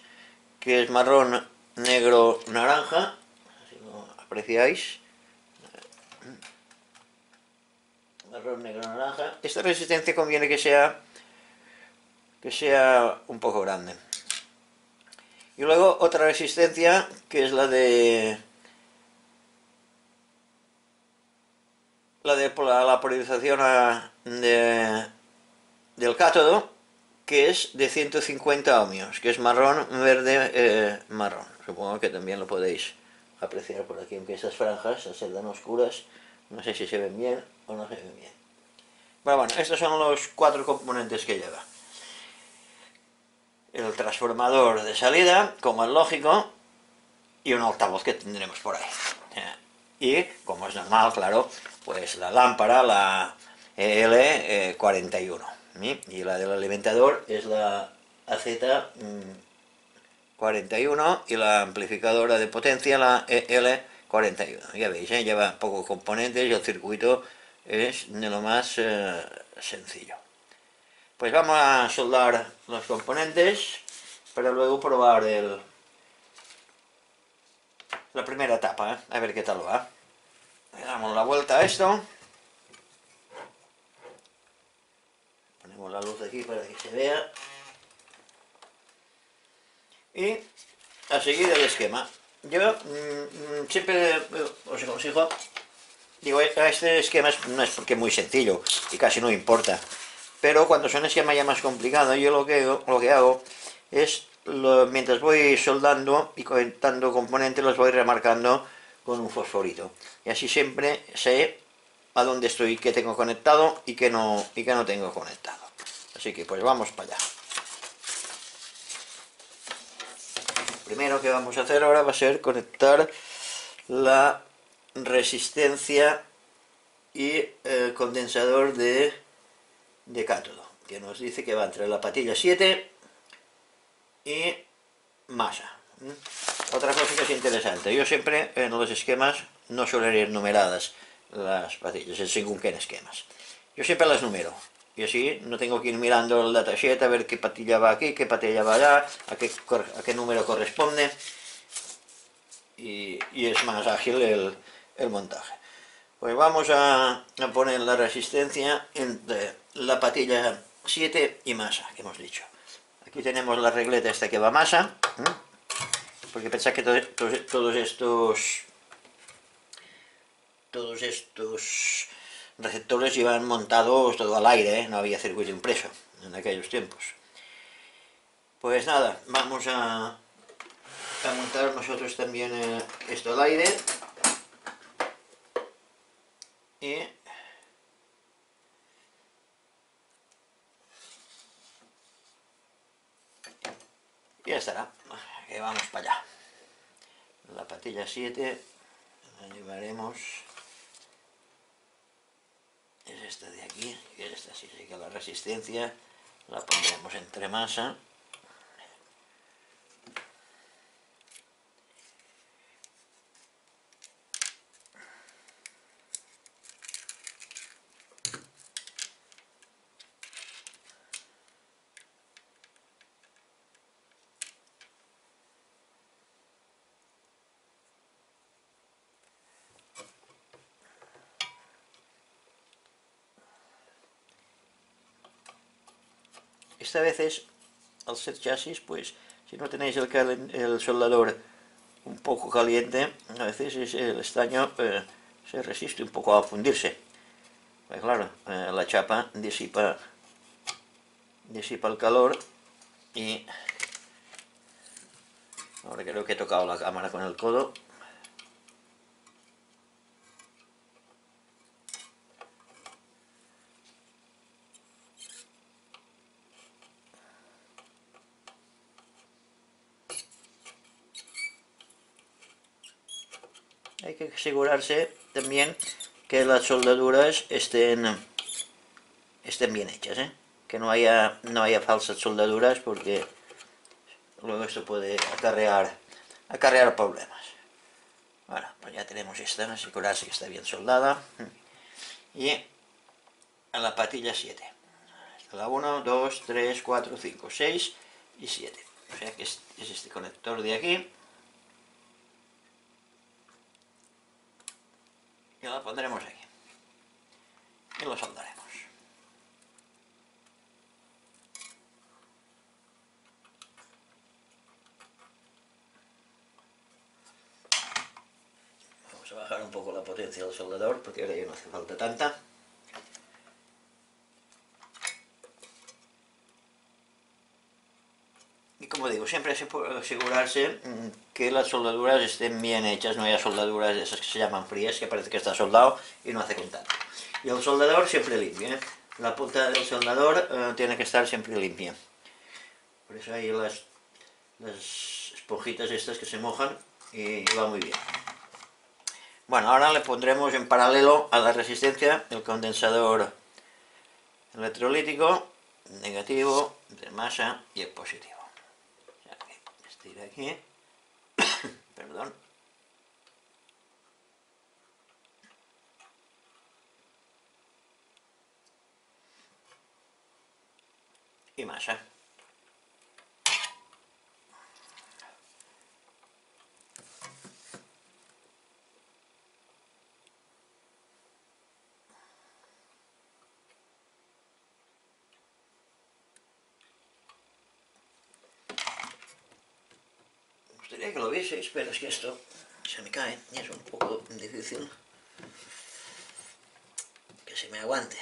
que es marrón, negro, naranja, si lo apreciáis. Marrón, negro, naranja. Esta resistencia conviene que sea un poco grande. Y luego otra resistencia, que es la de la polarización del cátodo, que es de 150 ohmios, que es marrón, verde, marrón. Supongo que también lo podéis apreciar por aquí, aunque esas franjas, al ser tan oscuras, no sé si se ven bien o no se ven bien. Bueno, estos son los 4 componentes que lleva. El transformador de salida, como es lógico, y un altavoz que tendremos por ahí. Y, como es normal, claro, pues la lámpara, la EL41. Y la del alimentador es la AZ41 y la amplificadora de potencia, la EL41. Ya veis, lleva pocos componentes y el circuito es de lo más sencillo. Pues vamos a soldar los componentes para luego probar la primera etapa, a ver qué tal va. Le damos la vuelta a esto. Ponemos la luz aquí para que se vea. Y a seguir el esquema. Yo siempre os aconsejo, digo, este esquema no es porque es muy sencillo y casi no importa. Pero cuando son esquemas ya más complicados, yo lo que hago es, mientras voy soldando y conectando componentes, los voy remarcando con un fosforito. Y así siempre sé a dónde estoy, qué tengo conectado y qué no tengo conectado. Así que pues vamos para allá. Lo primero que vamos a hacer ahora va a ser conectar la resistencia y el condensador de cátodo, que nos dice que va entre la patilla 7 y masa. Otra cosa que es interesante, yo siempre en los esquemas no suelen ir numeradas las patillas, en según qué esquemas. Yo siempre las numero, y así no tengo que ir mirando el datasheet a ver qué patilla va aquí, qué patilla va allá, a qué número corresponde, y es más ágil el montaje. Pues vamos a poner la resistencia entre la patilla 7 y masa, que hemos dicho. Aquí tenemos la regleta esta que va a masa, porque pensad que todos estos receptores llevan montados todo al aire, no había circuito impreso en aquellos tiempos. Pues nada, vamos a montar nosotros también esto al aire. Y ya estará, que vamos para allá. La patilla 7 la llevaremos, es esta de aquí, que esta sí que la resistencia la pondremos entre masa. Esta vez es, al ser chasis, pues si no tenéis el soldador un poco caliente, a veces el estaño se resiste un poco a fundirse. Pues claro, la chapa disipa el calor y ahora creo que he tocado la cámara con el codo. Hay que asegurarse también que las soldaduras estén bien hechas, que no haya falsas soldaduras, porque luego esto puede acarrear problemas. Bueno, pues ya tenemos esta, asegurarse que está bien soldada. Y a la patilla 7. La 1, 2, 3, 4, 5, 6 y 7. O sea que es este conector de aquí. Y la pondremos aquí. Y lo soldaremos. Vamos a bajar un poco la potencia del soldador, porque ahora ya no hace falta tanta. Y como digo, siempre asegurarse que las soldaduras estén bien hechas, no haya soldaduras de esas que se llaman frías, que parece que está soldado y no hace contacto. Y el soldador siempre limpio, La punta del soldador tiene que estar siempre limpia. Por eso hay las esponjitas estas que se mojan y va muy bien. Bueno, ahora le pondremos en paralelo a la resistencia el condensador electrolítico, negativo, de masa y el positivo. Este de aquí, perdón. Y masa. Me gustaría que lo vieseis, pero es que esto se me cae y es un poco difícil que se me aguante.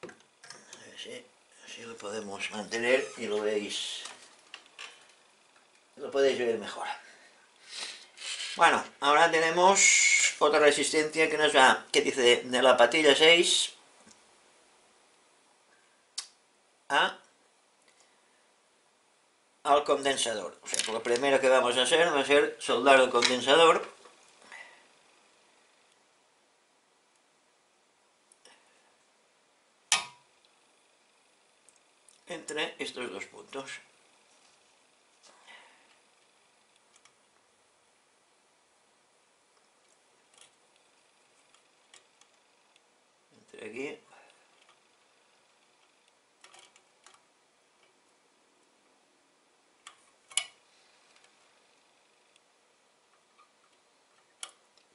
A ver si así lo podemos mantener y lo veis, lo podéis ver mejor. Bueno, ahora tenemos otra resistencia que nos va, que dice de la patilla 6 al condensador. O sea, que lo primero que vamos a hacer va a ser soldar el condensador. Entre estos dos puntos. Entre aquí.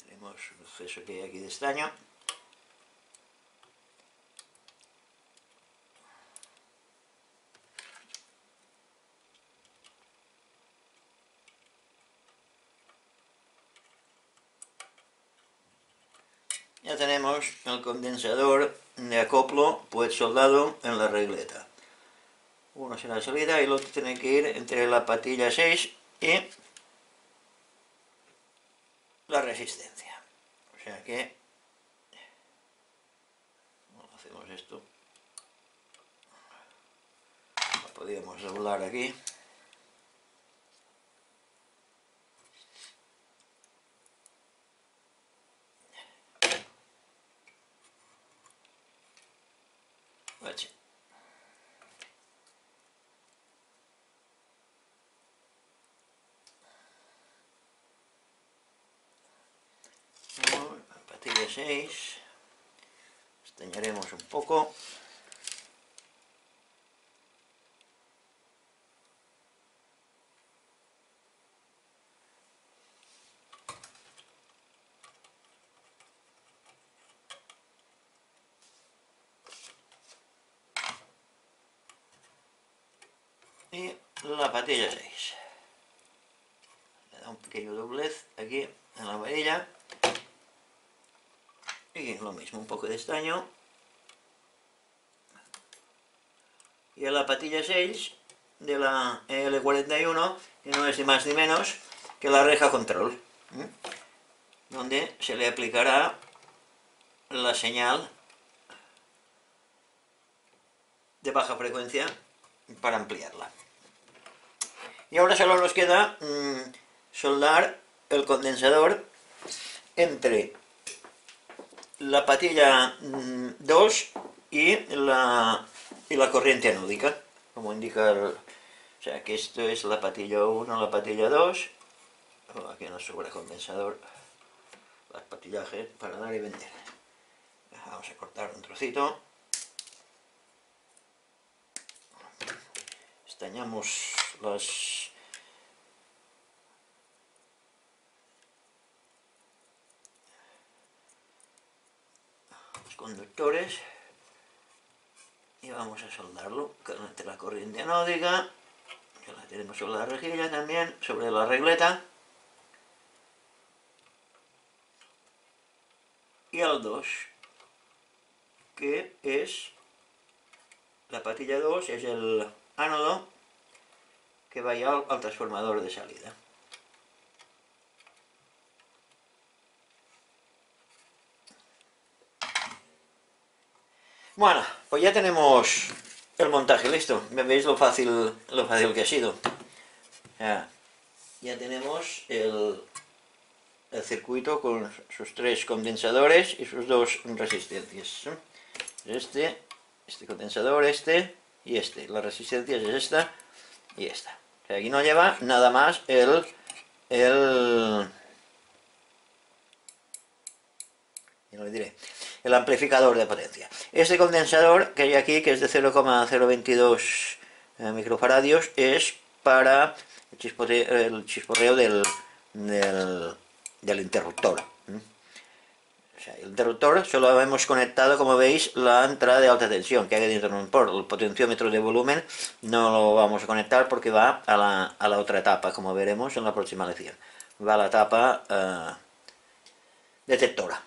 Tenemos el exceso que hay aquí de estaño. tenemos el condensador de acoplo pues soldado en la regleta. Uno será la salida y el otro tiene que ir entre la patilla 6 y la resistencia. O sea que hacemos esto. Lo podríamos doblar aquí. Patilla 6, estañaremos un poco. Y la patilla 6. Le da un pequeño doblez aquí en la varilla. Y lo mismo, un poco de estaño. Y a la patilla 6 de la L41, que no es ni más ni menos que la reja control, donde se le aplicará la señal de baja frecuencia para ampliarla. Y ahora solo nos queda soldar el condensador entre la patilla 2 y la corriente anódica, como indica o sea que esto es la patilla 1, la patilla 2, aquí nos sobra condensador, el patillaje para dar y vender. Vamos a cortar un trocito, estañamos los conductores y vamos a soldarlo entre la corriente anódica, que la tenemos sobre la rejilla también, sobre la regleta, y al 2, que es la patilla 2, es el ánodo que vaya al transformador de salida. Bueno, pues ya tenemos el montaje listo. ¿Veis lo fácil que ha sido? Ya tenemos el circuito con sus 3 condensadores y sus 2 resistencias. Este condensador, y este. La resistencia es esta y esta. O sea, aquí no lleva nada más el amplificador de potencia. Este condensador que hay aquí, que es de 0,022 microfaradios, es para el chisporreo del interruptor. O sea, el interruptor solo hemos conectado, como veis, la entrada de alta tensión que hay dentro del interruptor. El potenciómetro de volumen no lo vamos a conectar porque va a la otra etapa, como veremos en la próxima lección. Va a la etapa detectora.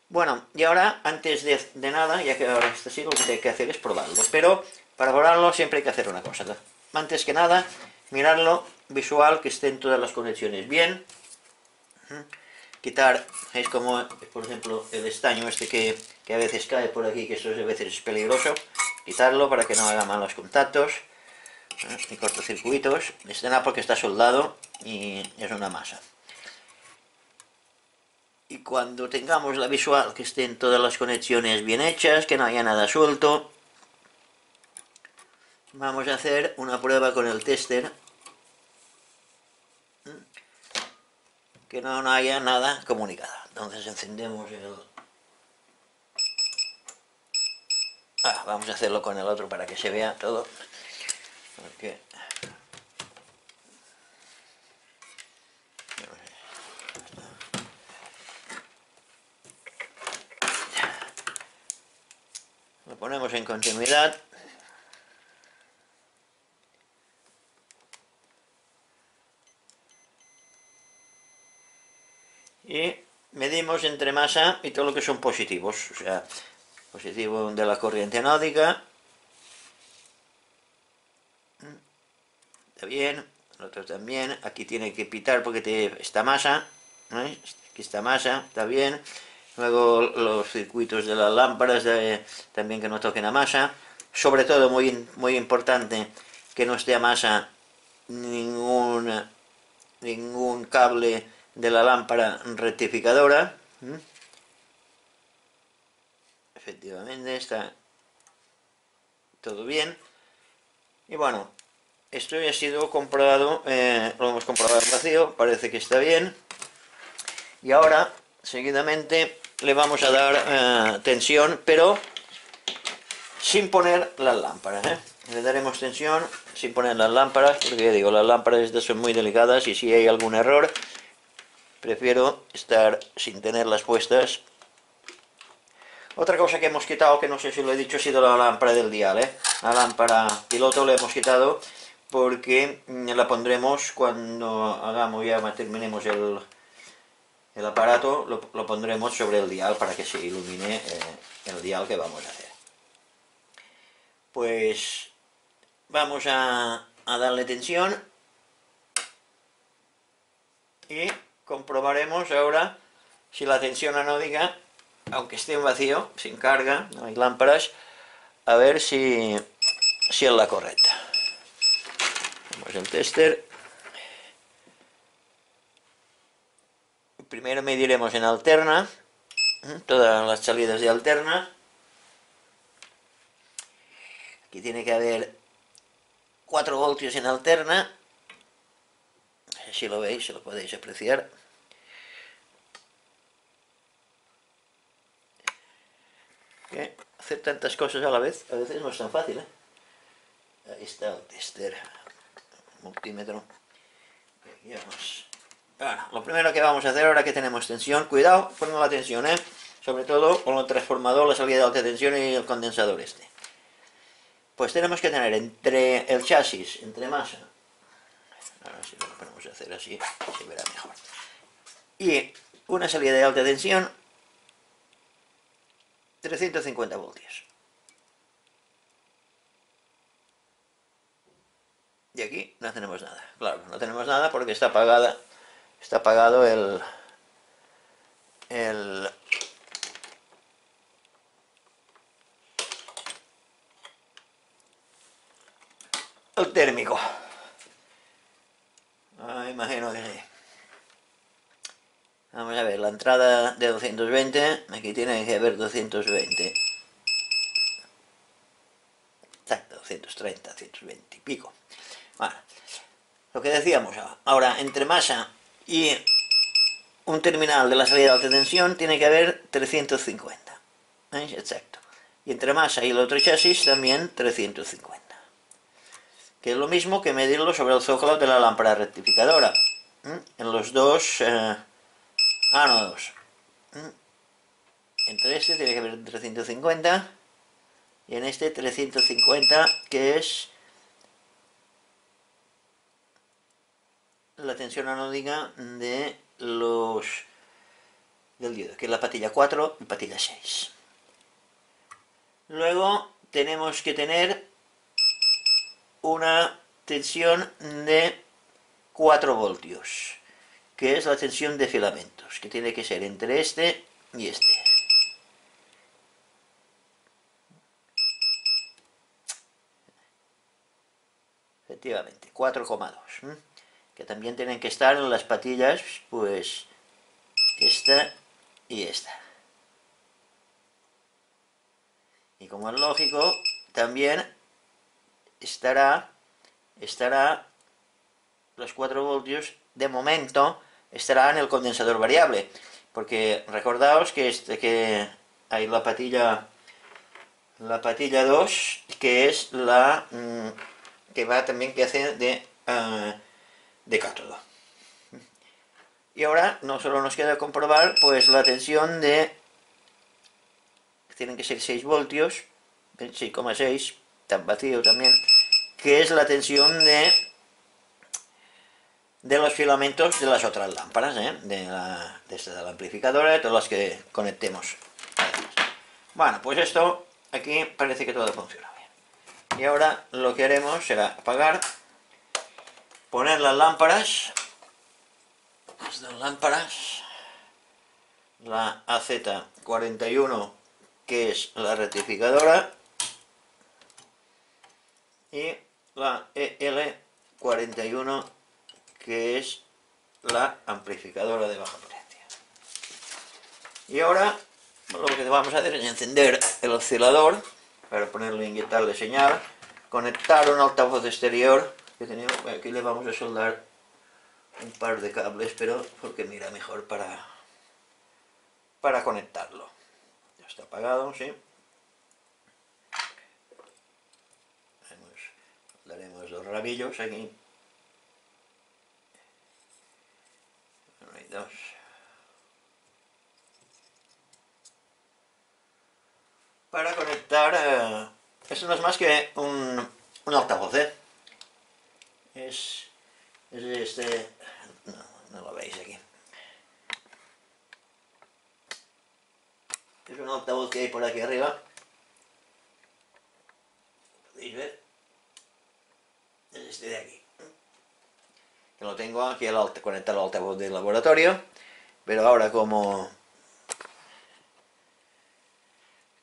Bueno, y ahora, antes de nada, ya que ahora está así, lo que hay que hacer es probarlo. Pero para probarlo siempre hay que hacer una cosa. Antes que nada, mirarlo visual, que estén todas las conexiones bien. Quitar, ¿veis como, por ejemplo, el estaño este que a veces cae por aquí, que eso a veces es peligroso? Quitarlo para que no haga malos contactos y cortocircuitos. Este nada porque está soldado y es una masa. Y cuando tengamos la visual, que estén todas las conexiones bien hechas, que no haya nada suelto, vamos a hacer una prueba con el tester, que no haya nada comunicado. Entonces encendemos vamos a hacerlo con el otro para que se vea todo. Porque lo ponemos en continuidad. Y medimos entre masa y todo lo que son positivos, o sea, positivo de la corriente anódica, está bien, el otro también, aquí tiene que pitar porque esta masa, ¿eh? Aquí esta masa, está bien, luego los circuitos de las lámparas también que no toquen a masa, sobre todo muy importante que no esté a masa ningún cable de la lámpara rectificadora. Efectivamente está todo bien. Y bueno, esto ya ha sido comprobado, lo hemos comprobado en vacío, parece que está bien. Y ahora, seguidamente, le vamos a dar tensión, pero sin poner las lámparas, ¿eh? Le daremos tensión sin poner las lámparas, porque ya digo, las lámparas estas son muy delicadas y si hay algún error, prefiero estar sin tenerlas puestas. Otra cosa que hemos quitado, que no sé si lo he dicho, ha sido la lámpara del dial, ¿eh? La lámpara piloto la hemos quitado porque la pondremos cuando terminemos el aparato, lo pondremos sobre el dial para que se ilumine el dial que vamos a hacer. Pues vamos a darle tensión y comprobaremos ahora si la tensión anódica, aunque esté en vacío, sin carga, no hay lámparas, a ver si es la correcta. Vamos al tester. Primero mediremos en alterna, todas las salidas de alterna. Aquí tiene que haber 4 voltios en alterna. No sé si lo veis, si lo podéis apreciar. Hacer tantas cosas a la vez, a veces no es tan fácil, ¿eh? Ahí está el tester, multímetro. Bueno, lo primero que vamos a hacer ahora que tenemos tensión, cuidado con la tensión, ¿eh? Sobre todo con el transformador, la salida de alta tensión y el condensador este. Pues tenemos que tener entre el chasis, entre masa, ahora si lo podemos hacer así, se verá mejor, y una salida de alta tensión, 350 voltios. Y aquí no tenemos nada. Claro, no tenemos nada porque está apagado el térmico. Imagino que sí. Vamos a ver, la entrada de 220, aquí tiene que haber 220. Exacto, 230, 120 y pico. Bueno, lo que decíamos ahora, entre masa y un terminal de la salida de alta tensión tiene que haber 350. ¿Veis? Exacto. Y entre masa y el otro chasis también 350. Que es lo mismo que medirlo sobre el zócalo de la lámpara rectificadora. En los dos ánodos. Entre este tiene que haber 350 y en este 350, que es la tensión anódica del diodo, que es la patilla 4 y patilla 6. Luego tenemos que tener una tensión de 4 voltios, que es la tensión de filamentos, que tiene que ser entre este y este. Efectivamente, 4,2. Que también tienen que estar en las patillas, pues, esta y esta. Y como es lógico, también estará los 4 voltios, de momento, estará en el condensador variable. Porque recordaos que hay la patilla 2, que es la que va también, que hace de cátodo. Y ahora no solo nos queda comprobar pues la tensión tienen que ser 6 voltios, 6,6, tan vacío también, que es la tensión de los filamentos de las otras lámparas, de esta de la amplificadora, de todas las que conectemos. Bueno, pues esto aquí parece que todo funciona bien. Y ahora lo que haremos será apagar, poner las lámparas, las dos lámparas, la AZ41, que es la rectificadora, y la EL41, que es la amplificadora de baja potencia. Y ahora lo que vamos a hacer es encender el oscilador para ponerle, inyectarle señal, conectar un altavoz exterior que tenemos. Aquí le vamos a soldar un par de cables, pero porque mira mejor para conectarlo. Ya está apagado, ¿sí? Daremos los rabillos aquí. Uno y dos. Para conectar, esto no es más que un altavoz, es este, no lo veis aquí. Es un altavoz que hay por aquí arriba. ¿Podéis ver? Es este de aquí. Que lo tengo aquí conectado al altavoz del laboratorio, pero ahora como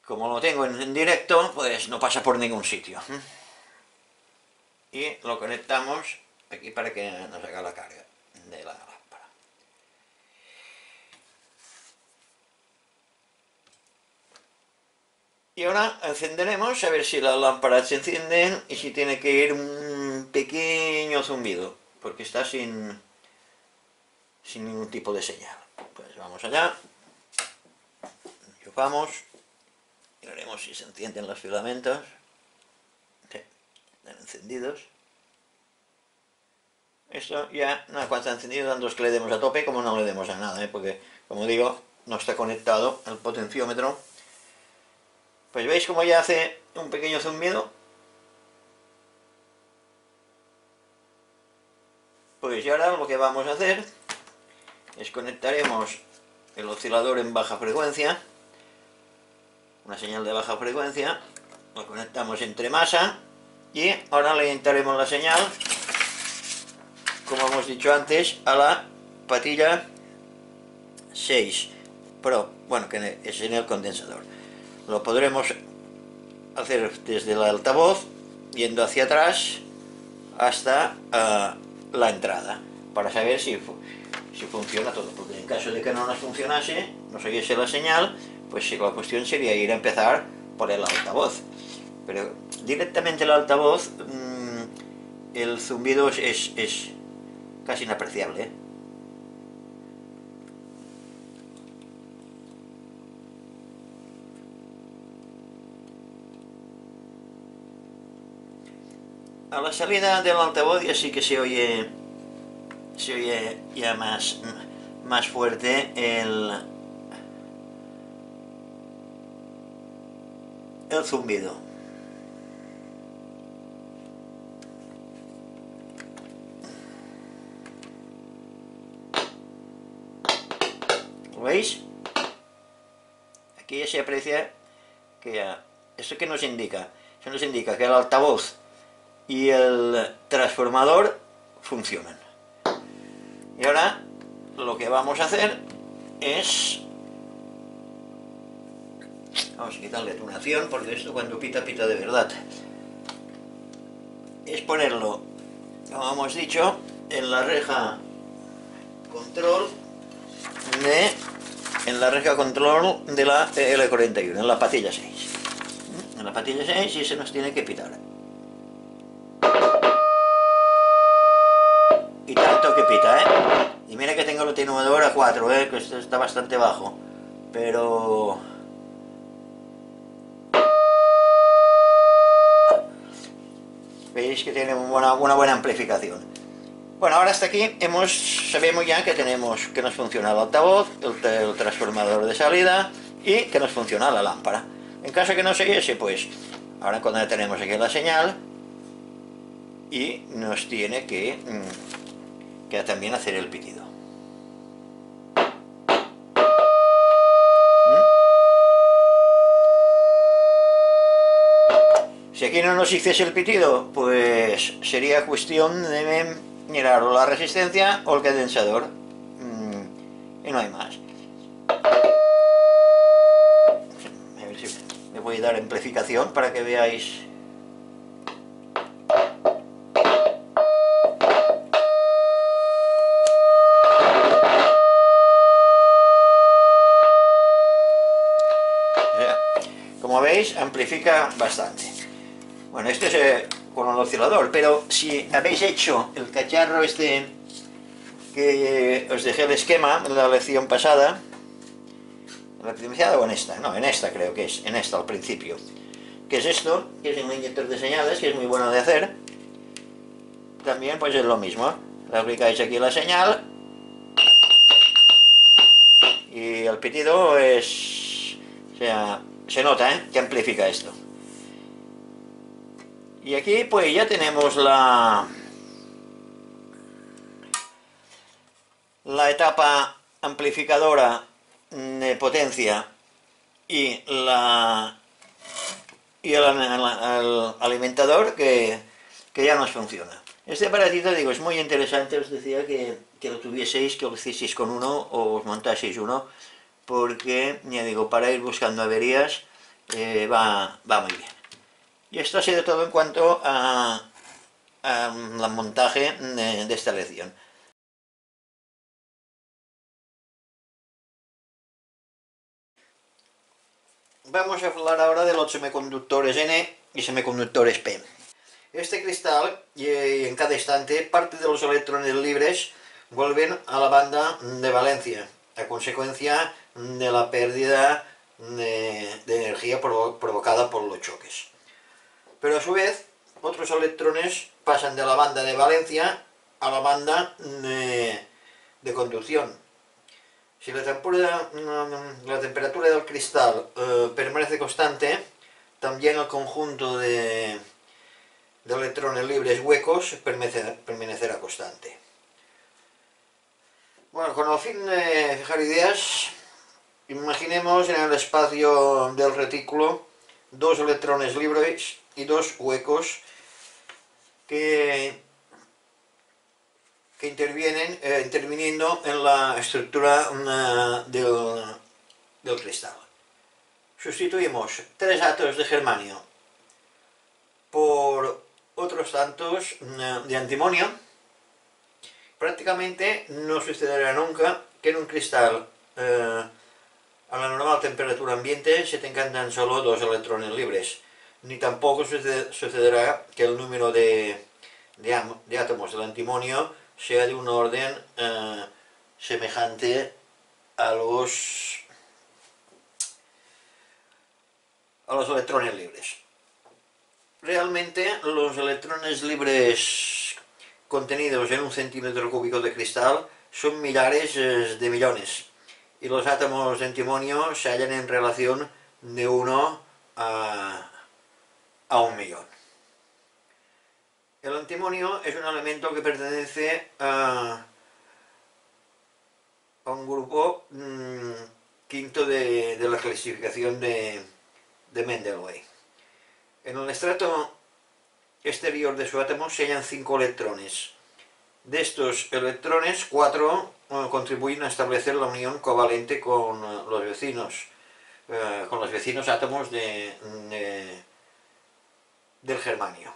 lo tengo en directo, pues no pasa por ningún sitio. Y lo conectamos aquí para que nos haga la carga de la lámpara. Y ahora encenderemos a ver si las lámparas se encienden y si tiene que ir un pequeño zumbido, porque está sin ningún tipo de señal. Pues vamos allá, enchufamos. Y veremos si se encienden los filamentos. Sí, están encendidos. Esto ya, cuando está encendido, dando es que le demos a tope, como no le demos a nada, porque, como digo, no está conectado el potenciómetro. Pues veis como ya hace un pequeño zumbido. Pues y ahora lo que vamos a hacer es conectaremos el oscilador en baja frecuencia, una señal de baja frecuencia, lo conectamos entre masa y ahora le inyectaremos la señal, como hemos dicho antes, a la patilla 6 Pro, bueno, que es en el condensador. Lo podremos hacer desde el altavoz, yendo hacia atrás hasta la entrada, para saber si funciona todo, porque en caso de que no nos funcionase, no siguiese la señal, pues la cuestión sería ir a empezar por el altavoz. Pero directamente el altavoz, el zumbido es casi inapreciable, A la salida del altavoz ya sí que se oye ya más fuerte el zumbido. ¿Lo veis? Aquí ya se aprecia que ya... ¿Esto qué nos indica? Eso nos indica que el altavoz y el transformador funcionan. Y ahora lo que vamos a hacer es... Vamos a quitarle tunación, porque esto cuando pita, pita de verdad. Es ponerlo, como hemos dicho, en la reja control de la L41, en la patilla 6. En la patilla 6 y se nos tiene que pitar. Y tanto que pita, Y mira que tengo el atenuador a 4, que esto está bastante bajo. Pero... veis que tiene una buena amplificación. Bueno, ahora hasta aquí sabemos ya que nos funciona el altavoz, el transformador de salida y que nos funciona la lámpara. En caso que no siguiese, pues ahora cuando tenemos aquí la señal y nos tiene que que también hacer el pitido. Si aquí no nos hiciese el pitido, pues sería cuestión de mirar o la resistencia o el condensador. Y no hay más. A ver si me voy a dar amplificación para que veáis. Como veis, amplifica bastante. Bueno, este es con el oscilador, pero si habéis hecho el cacharro este que os dejé el esquema en la lección pasada, ¿en la primera o en esta? No, en esta creo que es, en esta al principio. Que es esto, que es un inyector de señales, que es muy bueno de hacer. También pues es lo mismo, le aplicáis aquí la señal y el pitido es... O sea, se nota, que amplifica esto. Y aquí pues ya tenemos la etapa amplificadora de potencia y el alimentador que ya nos funciona. Este aparatito, digo, es muy interesante, os decía que lo tuvieseis, que lo hicieseis con uno o os montaseis uno, porque, ya digo, para ir buscando averías va muy bien. Y esto ha sido todo en cuanto a el montaje de esta lección. Vamos a hablar ahora de los semiconductores N y semiconductores P. Este cristal, en cada instante, parte de los electrones libres vuelven a la banda de valencia, a consecuencia de la pérdida de energía provocada por los choques. Pero a su vez, otros electrones pasan de la banda de valencia a la banda de conducción. Si la temperatura del cristal permanece constante, también el conjunto de electrones libres huecos permanecerá constante. Bueno, con el fin de fijar ideas, imaginemos en el espacio del retículo dos electrones libres y dos huecos que interviniendo en la estructura del cristal. Sustituimos 3 átomos de germanio por otros tantos de antimonio. Prácticamente no sucederá nunca que en un cristal a la normal temperatura ambiente se tengan tan solo 2 electrones libres, ni tampoco sucederá que el número de átomos del antimonio sea de un orden semejante a los electrones libres. Realmente los electrones libres contenidos en un centímetro cúbico de cristal son millares de millones, y los átomos de antimonio se hallan en relación de 1 a 1 millón. El antimonio es un elemento que pertenece a un grupo quinto de la clasificación de Mendeley. En el estrato exterior de su átomo se hallan 5 electrones. De estos electrones, 4 contribuyen a establecer la unión covalente con los vecinos átomos del germanio.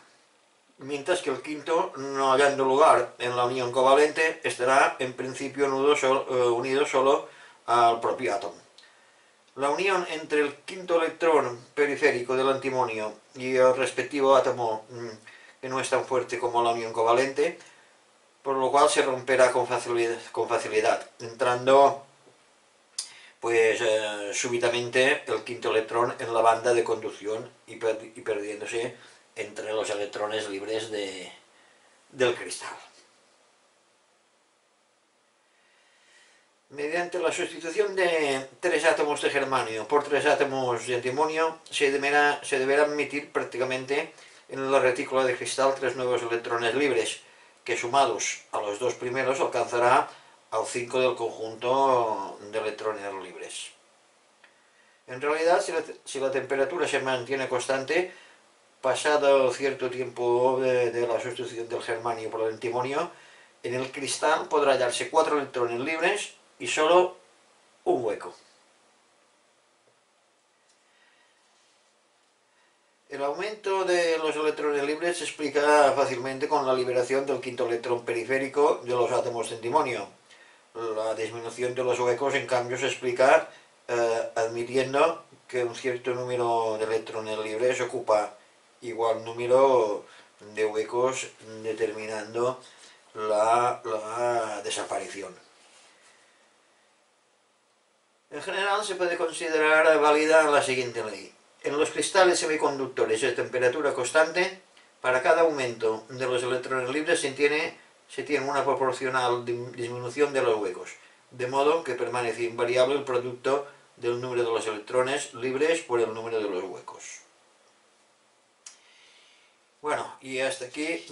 Mientras que el quinto, no hallando lugar en la unión covalente, estará en principio unido solo al propio átomo. La unión entre el quinto electrón periférico del antimonio y el respectivo átomo, que no es tan fuerte como la unión covalente, por lo cual se romperá con facilidad, entrando pues súbitamente el quinto electrón en la banda de conducción y perdiéndose entre los electrones libres del cristal. Mediante la sustitución de 3 átomos de germanio por 3 átomos de antimonio, se deberá admitir prácticamente en la retícula de cristal 3 nuevos electrones libres, que sumados a los dos primeros alcanzará al 5 del conjunto de electrones libres. En realidad, si la temperatura se mantiene constante, pasado cierto tiempo de la sustitución del germanio por el antimonio, en el cristal podrá hallarse 4 electrones libres y solo un hueco. El aumento de los electrones libres se explica fácilmente con la liberación del quinto electrón periférico de los átomos de antimonio. La disminución de los huecos, en cambio, se explica admitiendo que un cierto número de electrones libres ocupa igual número de huecos, determinando la desaparición. En general, se puede considerar válida la siguiente ley. En los cristales semiconductores de temperatura constante, para cada aumento de los electrones libres se tiene una proporcional disminución de los huecos, de modo que permanece invariable el producto del número de los electrones libres por el número de los huecos. Bueno, y hasta aquí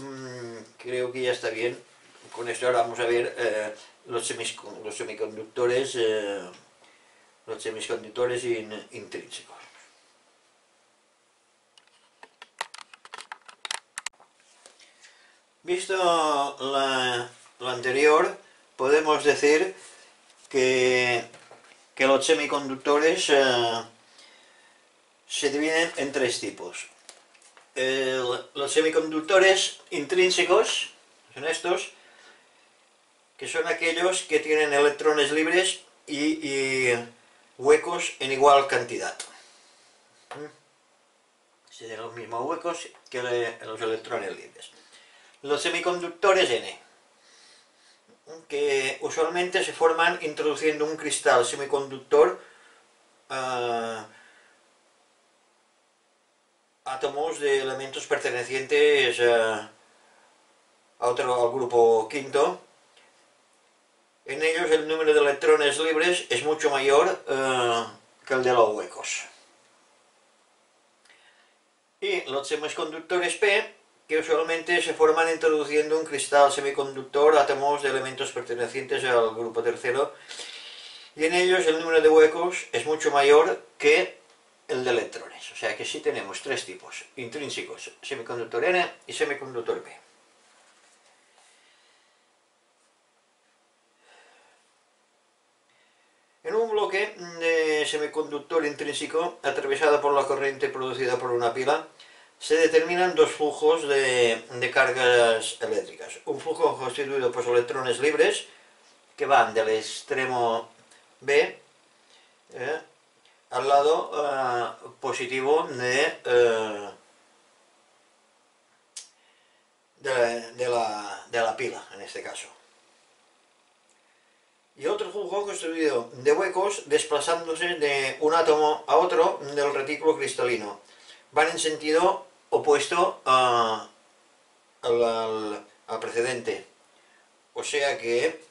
creo que ya está bien. Con esto ahora vamos a ver los semiconductores intrínsecos. Visto lo anterior, podemos decir que los semiconductores se dividen en tres tipos. Los semiconductores intrínsecos son estos, que son aquellos que tienen electrones libres y huecos en igual cantidad. Tienen los mismos huecos que los electrones libres. Los semiconductores N, que usualmente se forman introduciendo un cristal semiconductor átomos de elementos pertenecientes al grupo quinto. En ellos el número de electrones libres es mucho mayor que el de los huecos. Y los semiconductores P, que usualmente se forman introduciendo un cristal semiconductor átomos de elementos pertenecientes al grupo tercero, y en ellos el número de huecos es mucho mayor que el de electrones. O sea que sí tenemos tres tipos intrínsecos: semiconductor N y semiconductor P. En un bloque de semiconductor intrínseco atravesado por la corriente producida por una pila, se determinan dos flujos de cargas eléctricas. Un flujo constituido por electrones libres que van del extremo B al lado positivo de la pila, en este caso. Y otro flujo constituido de huecos desplazándose de un átomo a otro del retículo cristalino. Van en sentido opuesto al precedente. O sea que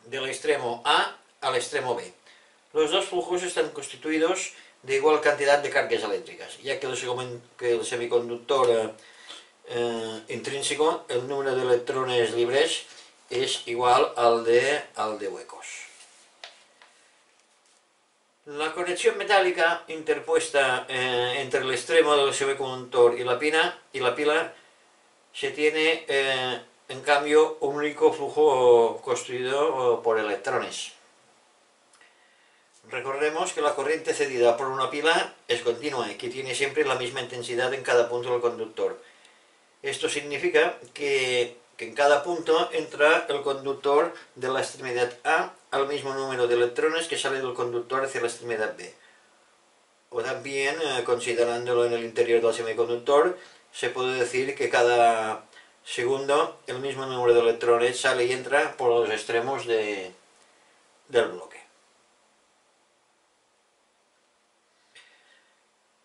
del extremo A al extremo B. Los dos flujos están constituidos de igual cantidad de cargas eléctricas, ya que el semiconductor intrínseco, el número de electrones libres es igual al de huecos. La conexión metálica interpuesta entre el extremo del semiconductor y la pila se tiene en cambio un único flujo constituido por electrones. Recordemos que la corriente cedida por una pila es continua y que tiene siempre la misma intensidad en cada punto del conductor. Esto significa que en cada punto entra el conductor de la extremidad A al mismo número de electrones que sale del conductor hacia la extremidad B. O también, considerándolo en el interior del semiconductor, se puede decir que cada segundo el mismo número de electrones sale y entra por los extremos del bloque.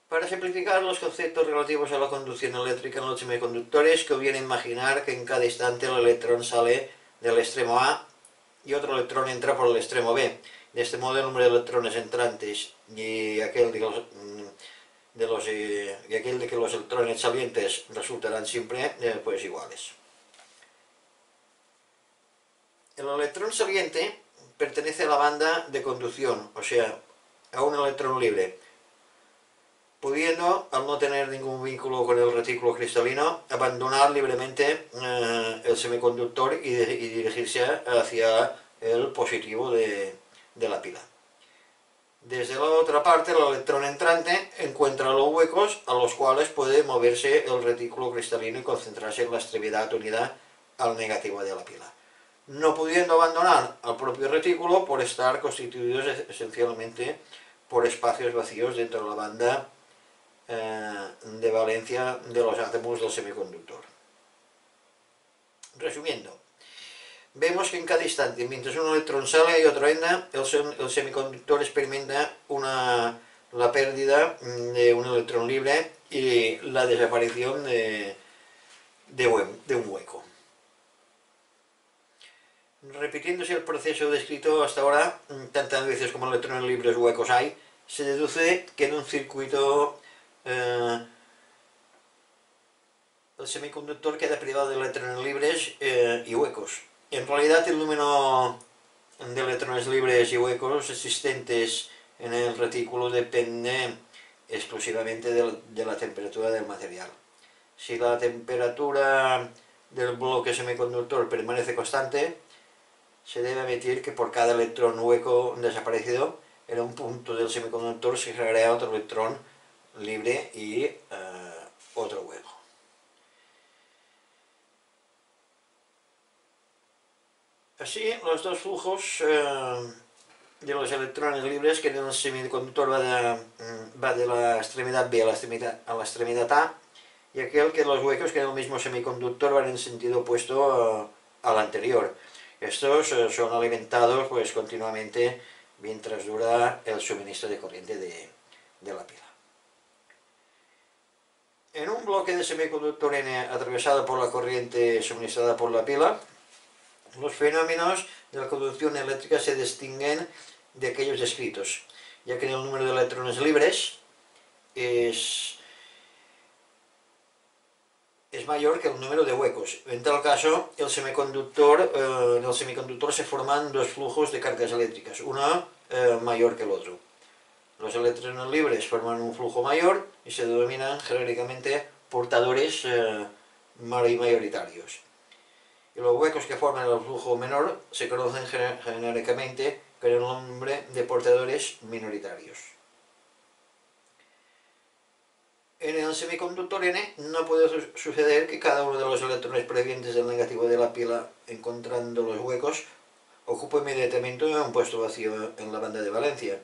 Para simplificar los conceptos relativos a la conducción eléctrica en los semiconductores, conviene imaginar que en cada instante el electrón sale del extremo A y otro electrón entra por el extremo B. De este modo el número de electrones entrantes y aquel de que los electrones salientes resultarán siempre pues iguales. El electrón saliente pertenece a la banda de conducción, o sea, a un electrón libre, pudiendo, al no tener ningún vínculo con el retículo cristalino, abandonar libremente el semiconductor y dirigirse hacia el positivo de la pila. Desde la otra parte, el electrón entrante encuentra los huecos a los cuales puede moverse el retículo cristalino y concentrarse en la extremidad unida al negativo de la pila, no pudiendo abandonar al propio retículo por estar constituidos esencialmente por espacios vacíos dentro de la banda de valencia de los átomos del semiconductor. Resumiendo, vemos que en cada instante, mientras un electrón sale y otro entra, el semiconductor experimenta la pérdida de un electrón libre y la desaparición de un hueco. Repitiéndose el proceso descrito hasta ahora, tantas veces como electrones libres huecos hay, se deduce que en un circuito el semiconductor queda privado de electrones libres y huecos. En realidad, el número de electrones libres y huecos existentes en el retículo depende exclusivamente de la temperatura del material. Si la temperatura del bloque semiconductor permanece constante, se debe admitir que por cada electrón hueco desaparecido, en un punto del semiconductor se genera otro electrón libre y otro hueco. Así, los dos flujos de los electrones libres que en el semiconductor va de la extremidad B a la extremidad A, y aquel que los huecos que en el mismo semiconductor van en sentido opuesto al anterior. Estos son alimentados pues continuamente mientras dura el suministro de corriente de la pila. En un bloque de semiconductor N atravesado por la corriente suministrada por la pila, los fenómenos de la conducción eléctrica se distinguen de aquellos descritos, ya que el número de electrones libres es mayor que el número de huecos. En tal caso, en el semiconductor se forman dos flujos de cargas eléctricas, uno mayor que el otro. Los electrones libres forman un flujo mayor y se denominan genéricamente portadores mayoritarios. Y los huecos que forman el flujo menor se conocen genéricamente con el nombre de portadores minoritarios. En el semiconductor N no puede suceder que cada uno de los electrones provenientes del negativo de la pila, encontrando los huecos, ocupe inmediatamente un puesto vacío en la banda de valencia,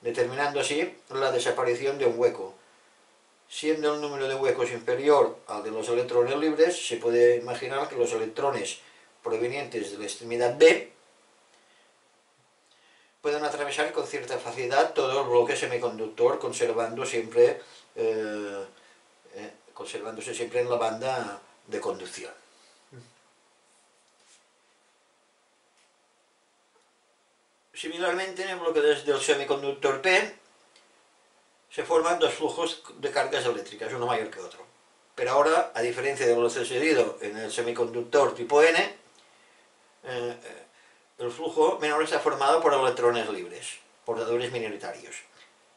determinando así la desaparición de un hueco. Siendo el número de huecos inferior al de los electrones libres, se puede imaginar que los electrones provenientes de la extremidad B pueden atravesar con cierta facilidad todo el bloque semiconductor, conservándose siempre en la banda de conducción. Similarmente, en el bloque del semiconductor P se forman dos flujos de cargas eléctricas, uno mayor que otro. Pero ahora, a diferencia de lo sucedido en el semiconductor tipo N, el flujo menor está formado por electrones libres, portadores minoritarios.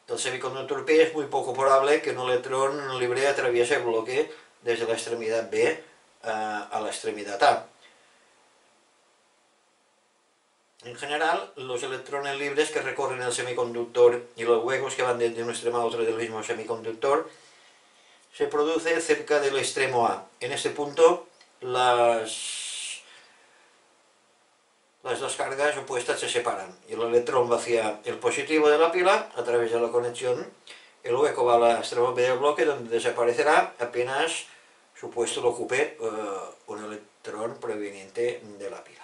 El semiconductor P es muy poco probable que un electrón libre atraviese el bloque desde la extremidad B a la extremidad A. En general, los electrones libres que recorren el semiconductor y los huecos que van de un extremo a otro del mismo semiconductor se produce cerca del extremo A. En este punto, las dos cargas opuestas se separan y el electrón va hacia el positivo de la pila a través de la conexión, el hueco va al extremo B del bloque, donde desaparecerá apenas su puesto lo ocupe un electrón proveniente de la pila.